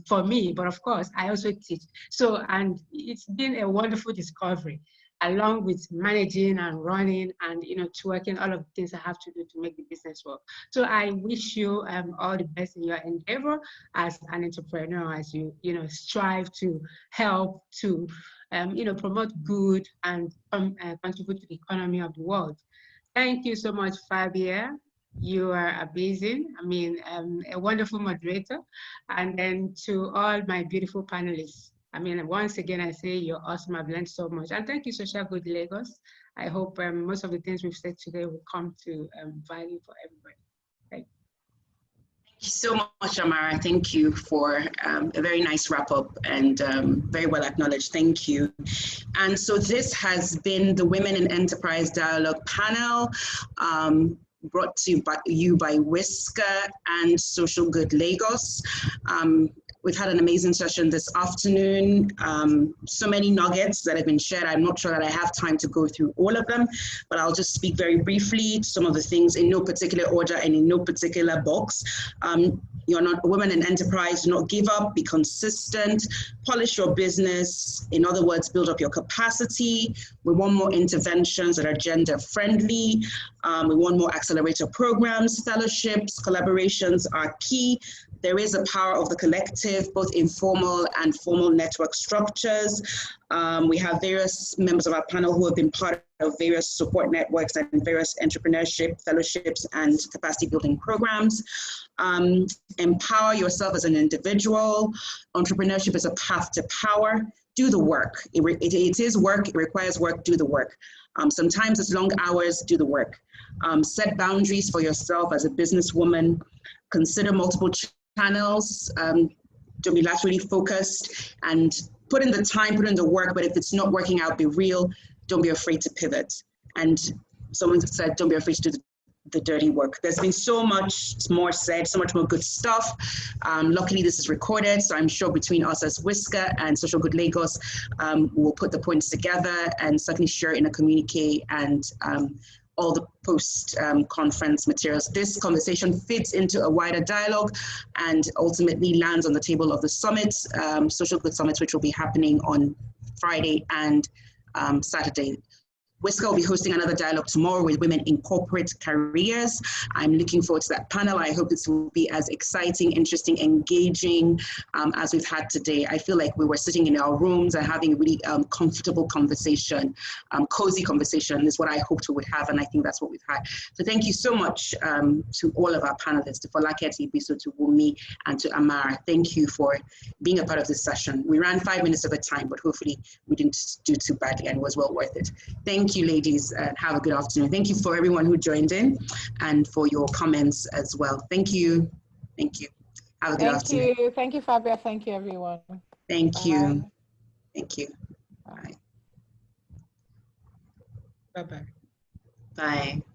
for me, but of course, I also teach. So, and it's been a wonderful discovery, along with managing and running and, you know, twerking, all of the things I have to do to make the business work. So I wish you all the best in your endeavor as an entrepreneur, as you know, strive to help to you know, promote good and contribute to the economy of the world. Thank you so much, Fabia. You are amazing. I mean, a wonderful moderator. And then to all my beautiful panelists. I mean, once again, I say you're awesome. I've learned so much. And thank you, Social Good Lagos. I hope most of the things we've said today will come to value for everybody. Thank you so much, Amara. Thank you for a very nice wrap up and very well acknowledged. Thank you. And so this has been the Women in Enterprise Dialogue panel, brought to you by WISCAR and Social Good Lagos. We've had an amazing session this afternoon. So many nuggets that have been shared. I'm not sure that I have time to go through all of them, but I'll just speak very briefly to some of the things in no particular order and in no particular box. You're not a woman in enterprise, do not give up, be consistent, polish your business. In other words, build up your capacity. We want more interventions that are gender friendly. We want more accelerator programs, fellowships, collaborations are key. There is a power of the collective, both informal and formal network structures. We have various members of our panel who have been part of various support networks and various entrepreneurship fellowships and capacity building programs. Empower yourself as an individual. Entrepreneurship is a path to power. Do the work. It is work, it requires work, do the work. Sometimes it's long hours, do the work. Set boundaries for yourself as a businesswoman. Consider multiple channels, don't be laterally focused, and put in the time, put in the work, but if it's not working out, be real, don't be afraid to pivot. And someone said, don't be afraid to do the dirty work. There's been so much more said, so much more good stuff. Luckily, this is recorded, so I'm sure between us as WISCAR and Social Good Lagos, we'll put the points together and certainly share in a communique and all the post-conference materials. This conversation fits into a wider dialogue and ultimately lands on the table of the summit, Social Good Summit, which will be happening on Friday and Saturday. WISCAR will be hosting another dialogue tomorrow with women in corporate careers. I'm looking forward to that panel. I hope this will be as exciting, interesting, engaging as we've had today. I feel like we were sitting in our rooms and having a really comfortable conversation, cozy conversation is what I hoped we would have, and I think that's what we've had. So thank you so much to all of our panelists, to Folaketi, Biso, to Wumi, and to Amara. Thank you for being a part of this session. We ran 5 minutes over time, but hopefully we didn't do too badly and it was well worth it. Thank you, ladies, and have a good afternoon. Thank you for everyone who joined in and for your comments as well. Thank you. Thank you. Have a good afternoon. Thank you. Thank you, Fabia. Thank you, everyone. Thank Bye. you. Thank you. Bye. Bye-bye. Bye.